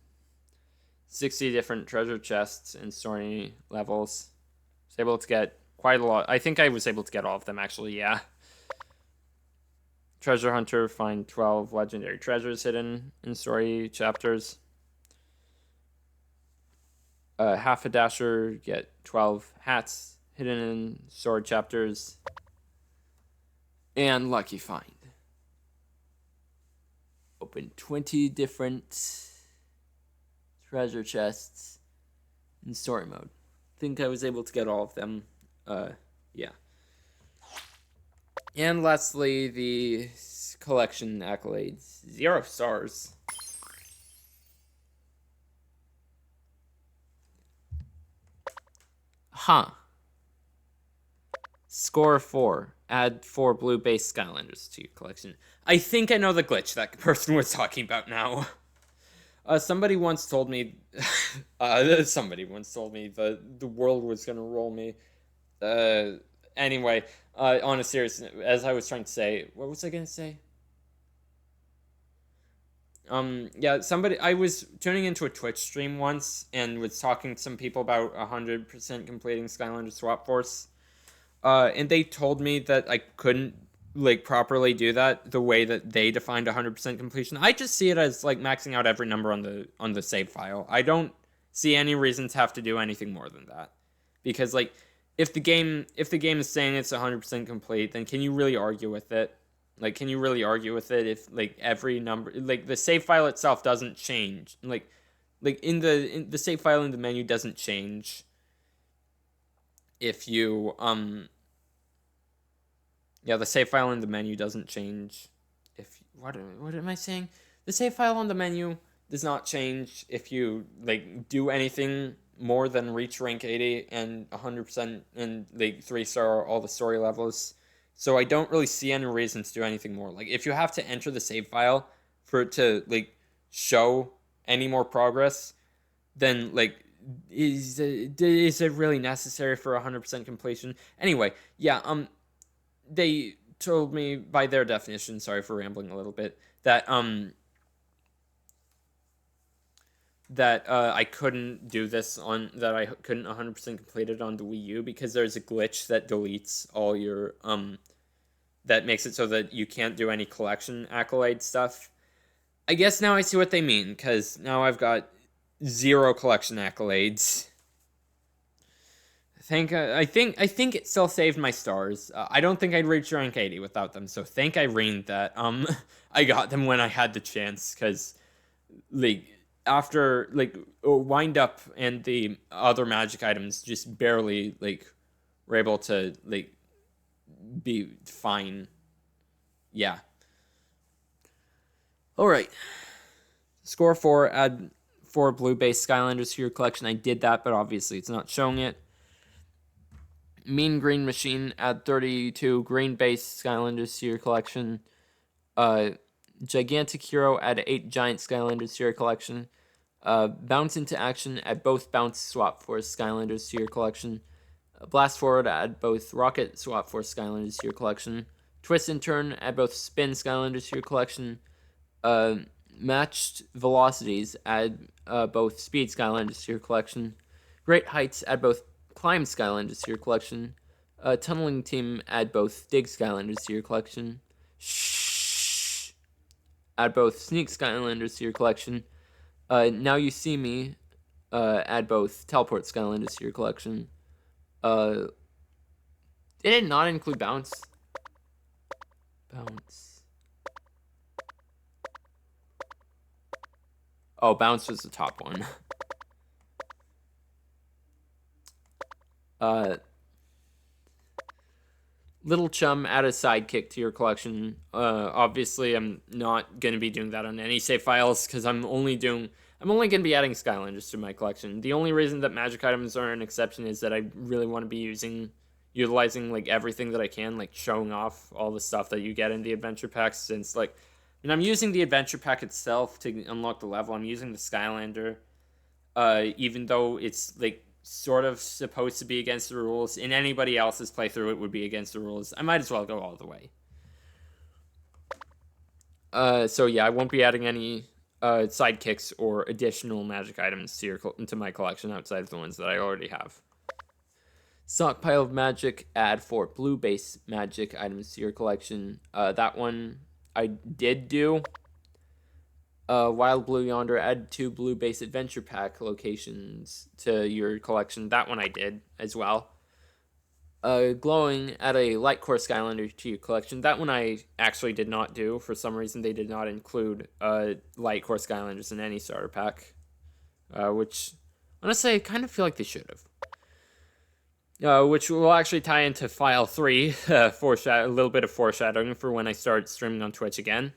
S1: 60 different treasure chests and story levels. Was able to get quite a lot. I think I was able to get all of them, actually, yeah. Treasure Hunter, find 12 legendary treasures hidden in story chapters. Half a Dasher, get 12 hats hidden in story chapters. And Lucky Find, open 20 different treasure chests in story mode. I think I was able to get all of them. Yeah. And lastly, the collection accolades. 0 stars. Huh. Score 4. Add 4 blue base Skylanders to your collection. I think I know the glitch that person was talking about now. Somebody once told me... somebody once told me the world was gonna roll me. Anyway, on a serious... As I was trying to say... What was I gonna say? Yeah, I was tuning into a Twitch stream once and was talking to some people about 100% completing Skylander Swap Force. And they told me that I couldn't, like, properly do that the way that they defined 100% completion. I just see it as, like, maxing out every number on the save file. I don't see any reason to have to do anything more than that. Because, like, if the game is saying it's 100% complete, then can you really argue with it? Like, can you really argue with it if, like, every number... Like, the save file itself doesn't change. Like in the save file in the menu doesn't change if you... Yeah, the save file in the menu doesn't change if... What am I saying? The save file on the menu does not change if you, like, do anything more than reach rank 80 and 100% and, like, 3-star all the story levels. So I don't really see any reason to do anything more. Like, if you have to enter the save file for it to, like, show any more progress, then, like, is it really necessary for 100% completion? Anyway, yeah, they told me by their definition, sorry for rambling a little bit, that I couldn't do this that I couldn't 100% complete it on the Wii U because there's a glitch that deletes all your that makes it so that you can't do any collection accolade stuff. I guess now I see what they mean, because now I've got 0 collection accolades. I think it still saved my stars. I don't think I'd reach rank 80 without them, so thank Irene that I got them when I had the chance, because, like, after, like, Wind Up and the other magic items just barely, like, were able to, like, be fine. Yeah. Alright. Score 4, add 4 blue base Skylanders to your collection. I did that, but obviously it's not showing it. Mean Green Machine, add 32 green base Skylanders to your collection. Gigantic Hero, add 8 giant Skylanders to your collection. Bounce into Action, add both Bounce Swap Force Skylanders to your collection. Blast Forward, add both Rocket Swap Force Skylanders to your collection. Twist and Turn, add both Spin Skylanders to your collection. Matched Velocities, add both Speed Skylanders to your collection. Great Heights, add both Climb Skylanders to your collection. Tunneling Team, add both Dig Skylanders to your collection. Shh! Add both Sneak Skylanders to your collection. Now You See Me, add both Teleport Skylanders to your collection. Did it not include Bounce? Bounce. Oh, Bounce was the top one. Little Chum, add a sidekick to your collection. Obviously, I'm not going to be doing that on any save files because I'm only going to be adding Skylanders to my collection. The only reason that magic items are an exception is that I really want to be utilizing like everything that I can, like showing off all the stuff that you get in the adventure packs. Since like, and I'm using the adventure pack itself to unlock the level. I'm using the Skylander, even though it's like sort of supposed to be against the rules. In anybody else's playthrough, it would be against the rules. I might as well go all the way. So yeah, I won't be adding any sidekicks or additional magic items to my collection outside of the ones that I already have. Stockpile of Magic, add 4 blue base magic items to your collection. That one I did do. Wild Blue Yonder, add 2 blue base adventure pack locations to your collection. That one I did as well. Glowing, add a Light Core Skylander to your collection. That one I actually did not do. For some reason, they did not include Light Core Skylanders in any starter pack, which honestly I kind of feel like they should have. Which will actually tie into file 3, a little bit of foreshadowing for when I start streaming on Twitch again.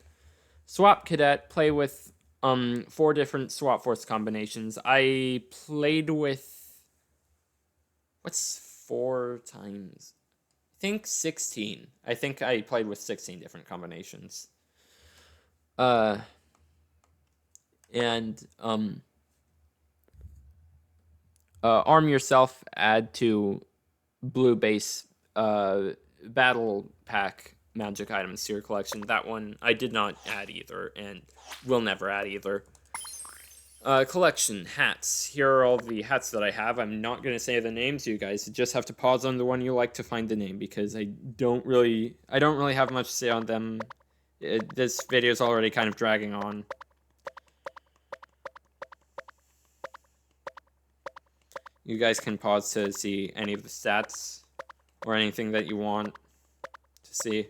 S1: Swap Cadet, play with 4 different Swap Force combinations. I played with, what's 4 times? I think 16. I think I played with 16 different combinations. Arm Yourself, add 2 blue base battle pack magic items to your collection. That one I did not add either and will never add either. Collection hats. Here are all the hats that I have. I'm not going to say the names. You guys just have to pause on the one you like to find the name because I don't really have much to say on them. This video is already kind of dragging on. You guys can pause to see any of the stats or anything that you want to see.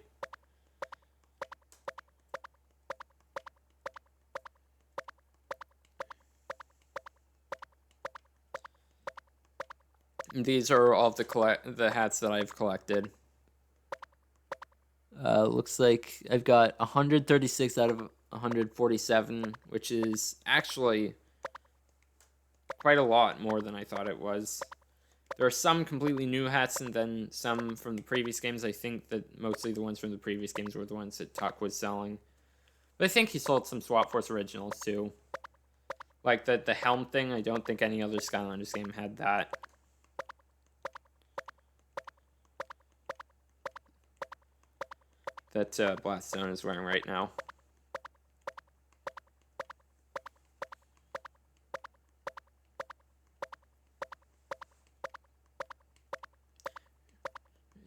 S1: These are all of the hats that I've collected. Looks like I've got 136 out of 147, which is actually quite a lot more than I thought it was. There are some completely new hats and then some from the previous games. I think that mostly the ones from the previous games were the ones that Tuck was selling. But I think he sold some Swap Force originals too. Like the helm thing, I don't think any other Skylanders game had that. That Blaststone is wearing right now.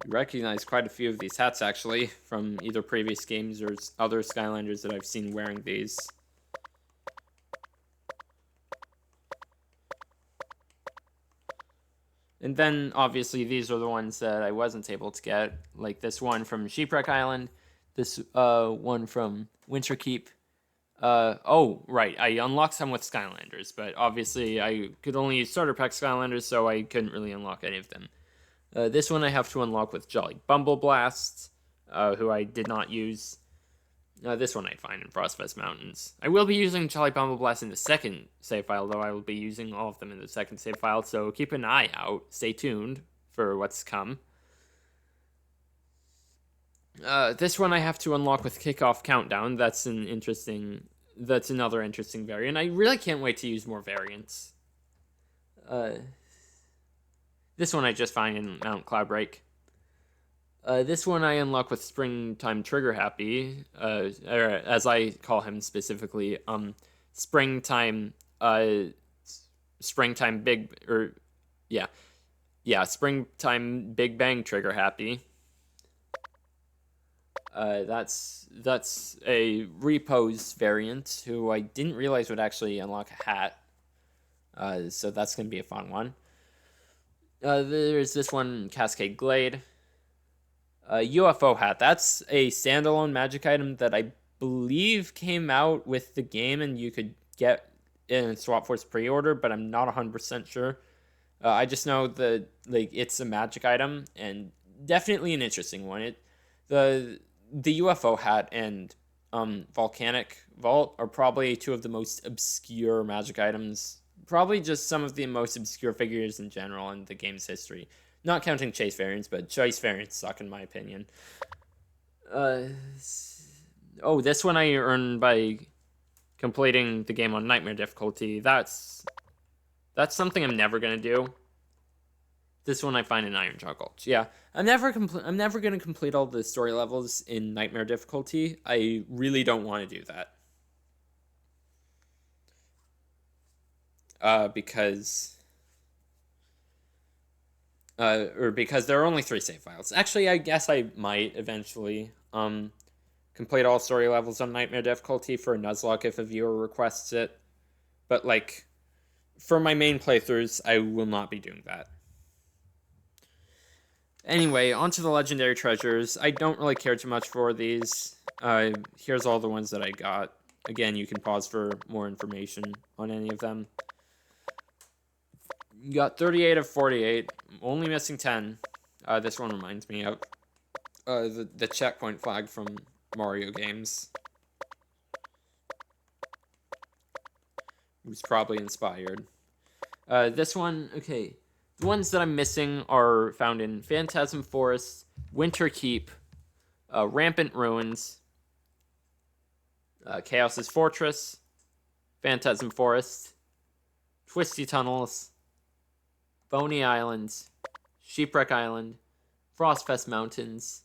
S1: You recognize quite a few of these hats actually from either previous games or other Skylanders that I've seen wearing these. And then, obviously, these are the ones that I wasn't able to get, like this one from Sheepwreck Island, this one from Winterkeep. Oh, right, I unlocked some with Skylanders, but obviously I could only use Starter Pack Skylanders, so I couldn't really unlock any of them. This one I have to unlock with Jolly Bumble Blast, who I did not use. This one I'd find in Frostfest Mountains. I will be using Jolly Bumble Blast in the second save file, though I will be using all of them in the second save file, so keep an eye out. Stay tuned for what's come. This one I have to unlock with Kickoff Countdown. That's another interesting variant. I really can't wait to use more variants. This one I just find in Mount Cloudbreak. This one I unlock with Springtime Trigger Happy, or as I call him specifically, Springtime Springtime Big Bang Trigger Happy. That's a Repose variant who I didn't realize would actually unlock a hat. So that's gonna be a fun one. There's this one, Cascade Glade. UFO hat. That's a standalone magic item that I believe came out with the game and you could get in Swap Force pre-order, but I'm not 100% sure. I just know that it's a magic item and definitely an interesting one. The UFO hat and Volcanic Vault are probably two of the most obscure magic items. Probably just some of the most obscure figures in general in the game's history. Not counting chase variants, but chase variants suck in my opinion. This one I earned by completing the game on Nightmare difficulty. That's something I'm never gonna do. This one I find in Iron Jaw Gulch. Yeah, I'm never gonna complete all the story levels in Nightmare difficulty. I really don't want to do that. Because there are only 3 save files. Actually, I guess I might eventually complete all story levels on Nightmare difficulty for a Nuzlocke if a viewer requests it. But for my main playthroughs, I will not be doing that. Anyway, onto the legendary treasures. I don't really care too much for these. Here's all the ones that I got. Again, you can pause for more information on any of them. You got 38 of 48, only missing 10. This one reminds me of the checkpoint flag from Mario games. It was probably inspired. This one, okay. The ones that I'm missing are found in Phantasm Forest, Winter Keep, Rampant Ruins, Chaos's Fortress, Phantasm Forest, Twisty Tunnels, Boney Islands, Sheepwreck Island, Frostfest Mountains.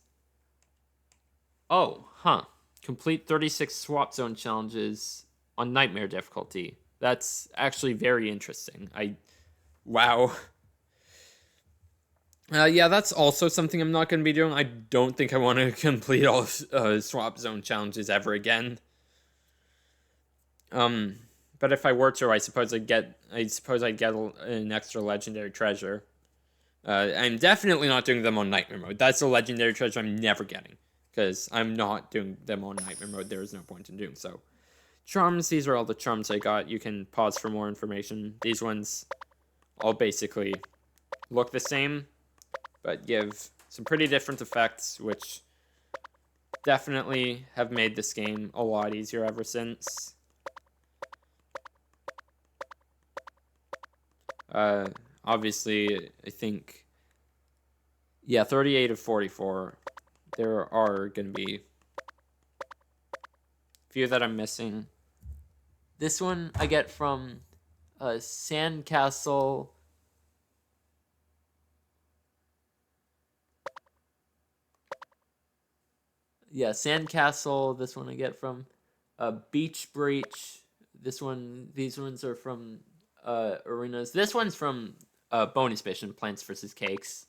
S1: Complete 36 swap zone challenges on Nightmare difficulty. That's actually very interesting. Wow. Yeah, that's also something I'm not going to be doing. I don't think I want to complete all swap zone challenges ever again. But if I were to, I suppose I'd get an extra legendary treasure. I'm definitely not doing them on Nightmare mode. That's a legendary treasure I'm never getting, because I'm not doing them on Nightmare mode. There is no point in doing so. Charms, these are all the charms I got. You can pause for more information. These ones all basically look the same, but give some pretty different effects, which definitely have made this game a lot easier ever since. Obviously, I think, 38 of 44. There are going to be a few that I'm missing. This one I get from Sandcastle. Sandcastle. This one I get from Beach Breach. These ones are from arenas. This one's from bonus mission, Plants vs. Cakes.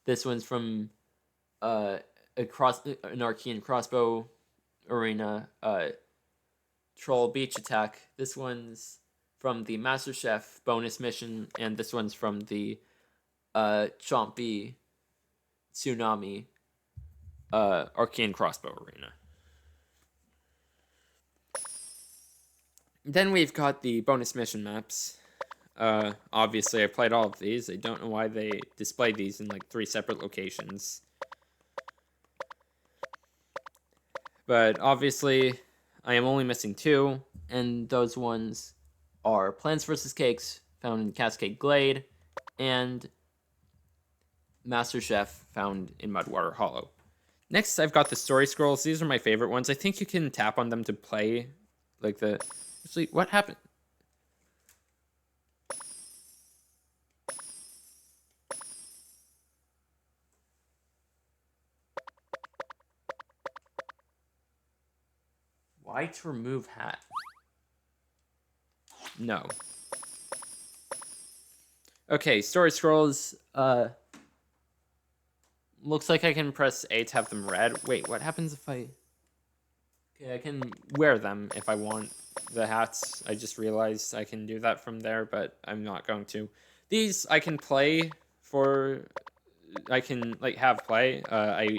S1: This one's from an Archean Crossbow arena, Troll Beach Attack. This one's from the Master Chef bonus mission, and this one's from the Chompy Tsunami Archean Crossbow arena. Then we've got the bonus mission maps. Obviously, I played all of these. I don't know why they displayed these in 3 separate locations. But obviously, I am only missing 2, and those ones are Plants vs. Cakes, found in Cascade Glade, and Master Chef, found in Mudwater Hollow. Next, I've got the story scrolls. These are my favorite ones. I think you can tap on them to play, like the... Actually, what happened? Why to remove hat? No. Okay, story scrolls. Looks like I can press A to have them read. Wait, what happens if I... Okay, I can wear them if I want the hats. I just realized I can do that from there, but I'm not going to. These I can play for... I can, like, have play. I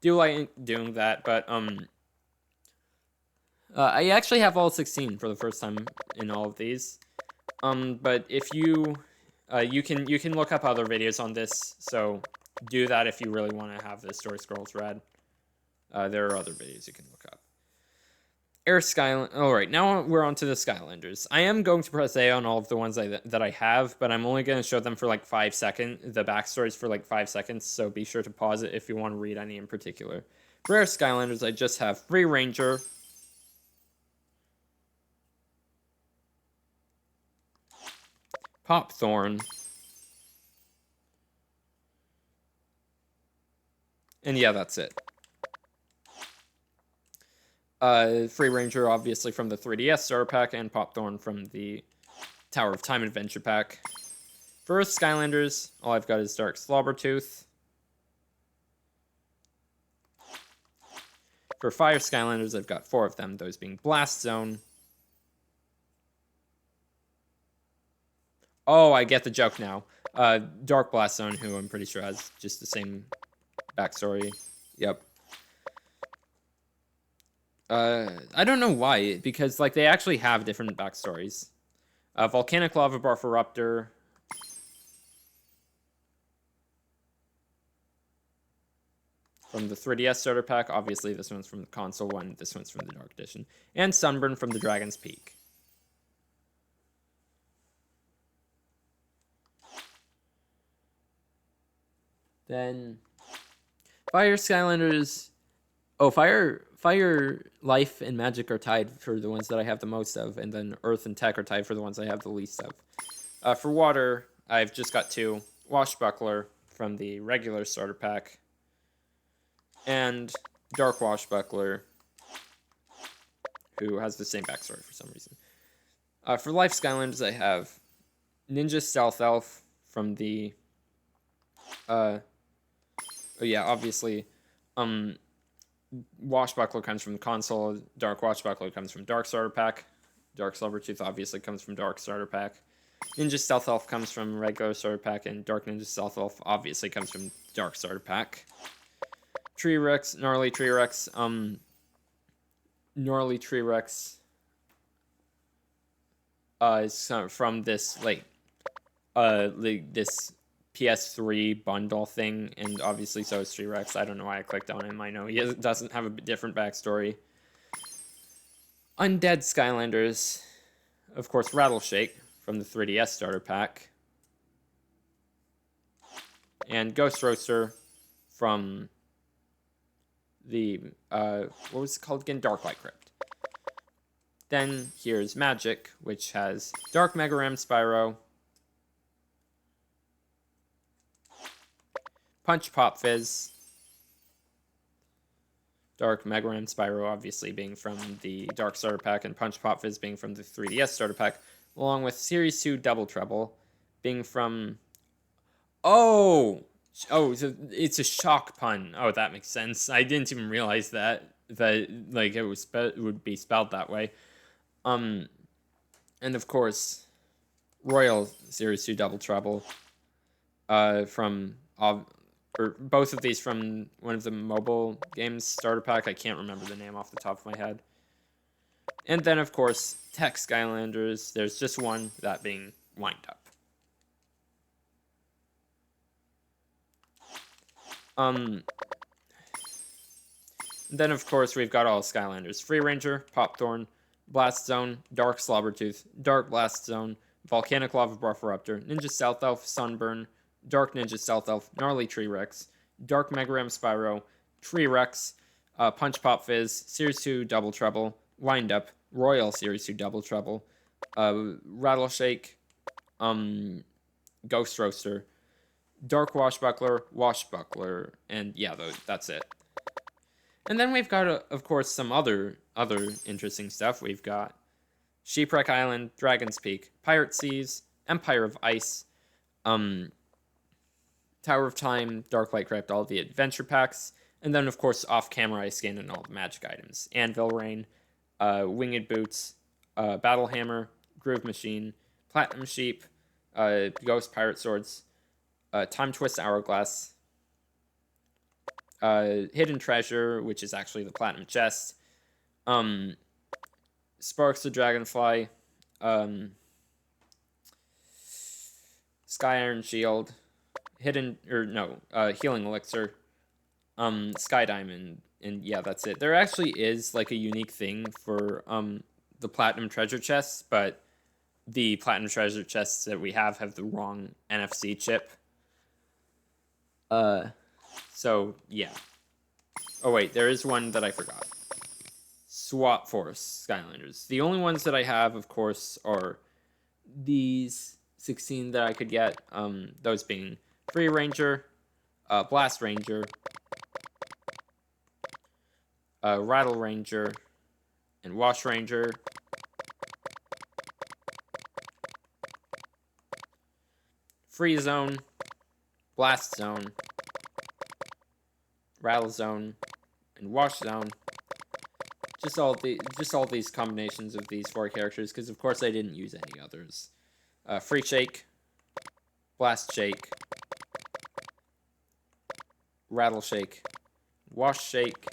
S1: do like doing that, but, I actually have all 16 for the first time in all of these. But if you... you can look up other videos on this, so do that if you really want to have the story scrolls read. There are other videos you can look up. Air Skyland. Alright, now we're on to the Skylanders. I am going to press A on all of the ones that I have, but I'm only going to show them for like 5 seconds. The backstories for like 5 seconds, so be sure to pause it if you want to read any in particular. For Air Skylanders, I just have Free Ranger, Popthorn, and yeah, that's it. Free Ranger, obviously, from the 3DS Starter Pack, and Popthorn from the Tower of Time Adventure Pack. For Skylanders, all I've got is Dark Slobbertooth. For Fire Skylanders, I've got 4 of them, those being Blast Zone. Oh, I get the joke now. Dark Blast Zone, who I'm pretty sure has just the same backstory. Yep. I don't know why, because, like, they actually have different backstories. Volcanic Lava Barfaruptor. From the 3DS Starter Pack. Obviously, this one's from the console one. This one's from the Dark Edition. And Sunburn from the Dragon's Peak. Then Fire Skylanders. Oh, Fire, Life, and Magic are tied for the ones that I have the most of, and then Earth and Tech are tied for the ones I have the least of. For Water, I've just got 2. Washbuckler from the regular Starter Pack, and Dark Washbuckler, who has the same backstory for some reason. For Life Skylanders, I have Ninja Stealth Elf from the... oh yeah, obviously, Washbuckler comes from the console. Dark Washbuckler comes from Dark Starter Pack. Dark Slobbertooth obviously comes from Dark Starter Pack. Ninja Stealth Elf comes from regular Starter Pack, and Dark Ninja Stealth Elf obviously comes from Dark Starter Pack. Gnarly Tree Rex, Gnarly Tree Rex is from this, like this PS3 bundle thing, and obviously so is Tree Rex. I don't know why I clicked on him. I know he doesn't have a different backstory. Undead Skylanders, of course, Rattleshake from the 3DS Starter Pack, and Ghost Roaster from the what was it called again? Darklight Crypt. Then here's Magic, which has Dark Mega Ram Spyro, Punch Pop Fizz, Dark Mega Ram Spyro obviously being from the Dark Starter Pack, and Punch Pop Fizz being from the 3DS Starter Pack, along with Series 2 Double Trouble being from... Oh, so it's a shock pun. Oh, that makes sense. I didn't even realize that like it would be spelled that way. And of course, Royal Series 2 Double Trouble from... or both of these from one of the mobile games Starter Pack. I can't remember the name off the top of my head. And then, of course, Tech Skylanders. There's just one, that being Wind Up. And And then, of course, we've got all Skylanders. Free Ranger, Popthorn, Blast Zone, Dark Slobbertooth, Dark Blast Zone, Volcanic Lava Bufferuptor, Ninja Stealth Elf, Sunburn, Dark Ninja Stealth Elf, Gnarly Tree Rex, Dark Mega Ram Spyro, Tree Rex, Punch Pop Fizz, Series 2 Double Trouble, Wind Up, Royal Series 2 Double Trouble, Rattle Shake, Ghost Roaster, Dark Washbuckler, and yeah, that's it. And then we've got, of course, some other interesting stuff. We've got Sheepwreck Island, Dragon's Peak, Pirate Seas, Empire of Ice, Tower of Time, Dark Light Crypt, all the adventure packs, and then, of course, off-camera ice skin and all the magic items. Anvil Rain, Winged Boots, Battle Hammer, Groove Machine, Platinum Sheep, Ghost Pirate Swords, Time Twist Hourglass, Hidden Treasure, which is actually the Platinum Chest, Sparks the Dragonfly, Sky Iron Shield, Healing Elixir, Sky Diamond, and yeah, that's it. There actually is like a unique thing for the Platinum Treasure chests, but the Platinum Treasure chests that we have the wrong NFC chip. So, yeah. Oh, wait, there is one that I forgot. Swap Force Skylanders. The only ones that I have, of course, are these 16 that I could get. Those being Free Ranger, Blast Ranger, Rattle Ranger, and Wash Ranger. Free Zone, Blast Zone, Rattle Zone, and Wash Zone. Just all these combinations of these 4 characters, because of course I didn't use any others. Free Shake, Blast Shake, Rattle Shake, Wash Shake,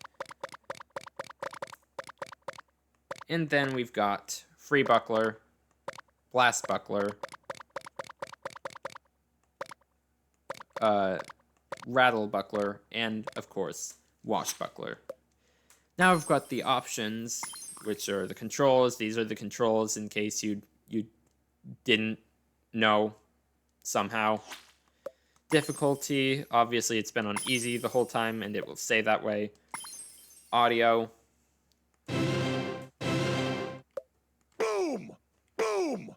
S1: and then we've got Free Buckler, Blast Buckler, Rattle Buckler, and of course Wash Buckler. Now I've got the options, which are the controls. These are the controls in case you didn't know somehow. Difficulty, obviously it's been on easy the whole time, and it will stay that way. Audio.
S2: Boom! Boom!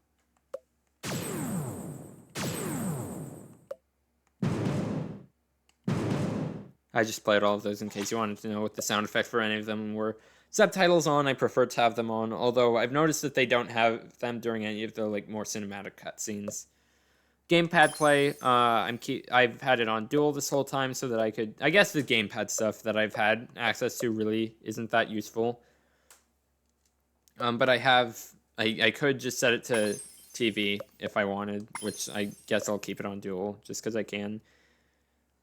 S1: I just played all of those in case you wanted to know what the sound effect for any of them were. Subtitles on, I prefer to have them on, although I've noticed that they don't have them during any of the like more cinematic cutscenes. Gamepad play, I've had it on dual this whole time so that I guess the gamepad stuff that I've had access to really isn't that useful. But I could just set it to TV if I wanted, which I guess I'll keep it on dual just because I can.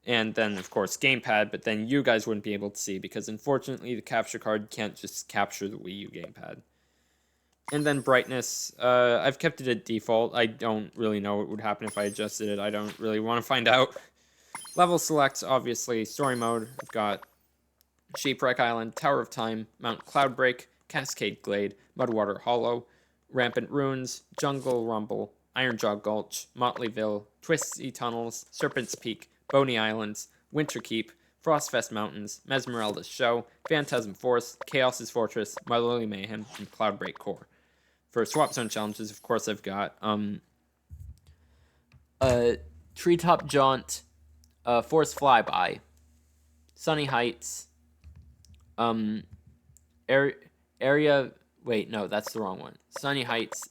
S1: And then, of course, gamepad, but then you guys wouldn't be able to see because, unfortunately, the capture card can't just capture the Wii U gamepad. And then brightness, I've kept it at default. I don't really know what would happen if I adjusted it. I don't really want to find out. Level select, obviously, story mode. I've got Sheepwreck Island, Tower of Time, Mount Cloudbreak, Cascade Glade, Mudwater Hollow, Rampant Ruins, Jungle Rumble, Ironjaw Gulch, Motleyville, Twisty Tunnels, Serpent's Peak, Boney Islands, Winterkeep, Frostfest Mountains, Mesmeralda's Show, Phantasm Forest, Chaos's Fortress, Motherly Mayhem, and Cloudbreak Core. For Swap Zone challenges, of course, I've got Treetop Jaunt, Forest Flyby, Sunny Heights, Area... Wait, no, that's the wrong one. Sunny Heights,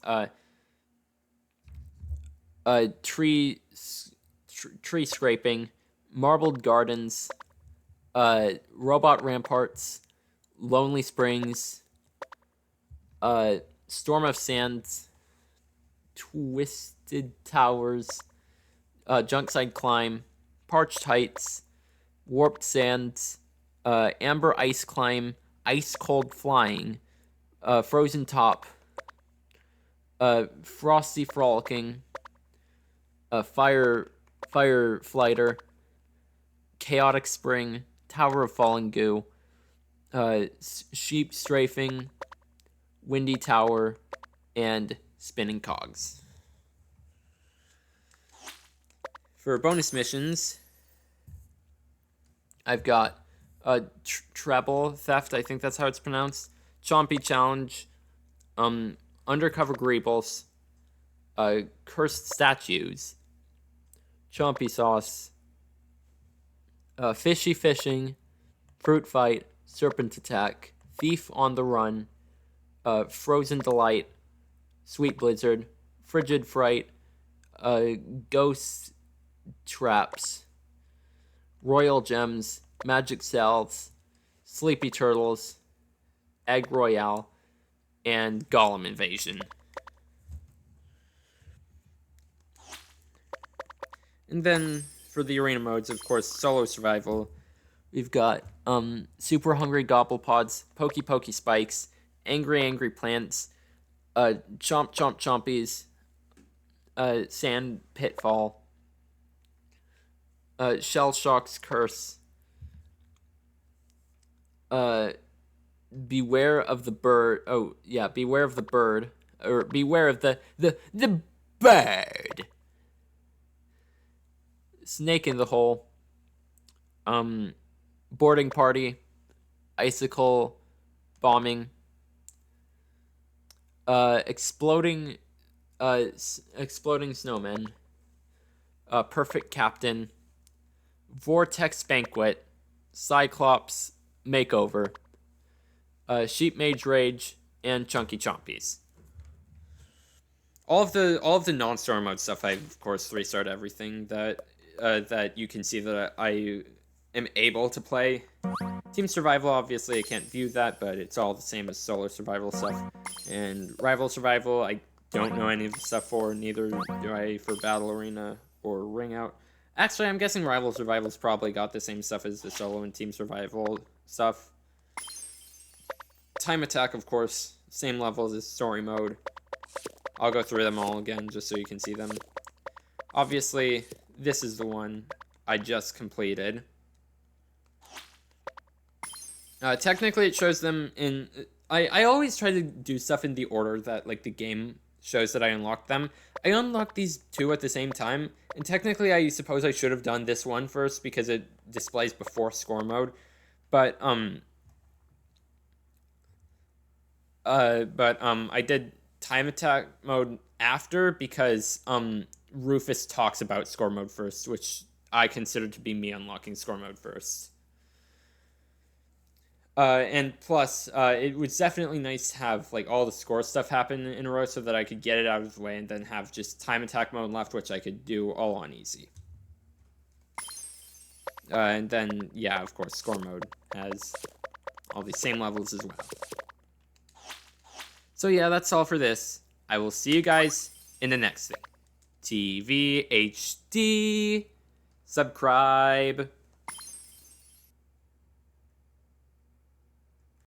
S1: Tree Scraping, Marbled Gardens, Robot Ramparts, Lonely Springs, Storm of Sands, Twisted Towers, Junkside Climb, Parched Heights, Warped Sands, Amber Ice Climb, Ice Cold Flying, Frozen Top, Frosty Frolicking, Fire Flighter, Chaotic Spring, Tower of Falling Goo, sheep strafing, windy tower, and spinning cogs. For bonus missions, I've got treble theft. I think that's how it's pronounced. Chompy challenge, undercover greebles, cursed statues, chompy sauce, fishy fishing, fruit fight, serpent attack, thief on the run, frozen delight, sweet blizzard, frigid fright, ghost traps, royal gems, magic cells, sleepy turtles, egg royale, and golem invasion. And then for the arena modes, of course, solo survival, we've got super hungry gobblepods, pokey pokey spikes, angry plants, chomp chomp chompies, sand pitfall, shell shock's curse, beware of the bird. Oh yeah, beware of the bird, or beware of the bird. Snake in the hole, boarding party, icicle bombing, exploding snowmen, perfect captain, vortex banquet, cyclops makeover, sheep mage rage, and chunky chompies. All of the non-story mode stuff, I of course restart everything that you can see that I am able to play. Team survival, obviously I can't view that, but it's all the same as solo survival stuff. And rival survival, I don't know any of the stuff for, neither do I for battle arena or ring out. Actually, I'm guessing rival survival's probably got the same stuff as the solo and team survival stuff. Time attack, of course, same levels as story mode. I'll go through them all again just so you can see them. Obviously, this is the one I just completed. Technically, it shows them in... I always try to do stuff in the order that like the game shows that I unlocked them. I unlocked these two at the same time, and technically I suppose I should have done this one first because it displays before score mode. But I did time attack mode after because Rufus talks about score mode first, which I consider to be me unlocking score mode first. And plus, it was definitely nice to have like all the score stuff happen in a row so that I could get it out of the way and then have just time attack mode left, which I could do all on easy. And then, yeah, of course, score mode has all the same levels as well. So yeah, that's all for this. I will see you guys in the next thing. TV HD. Subscribe.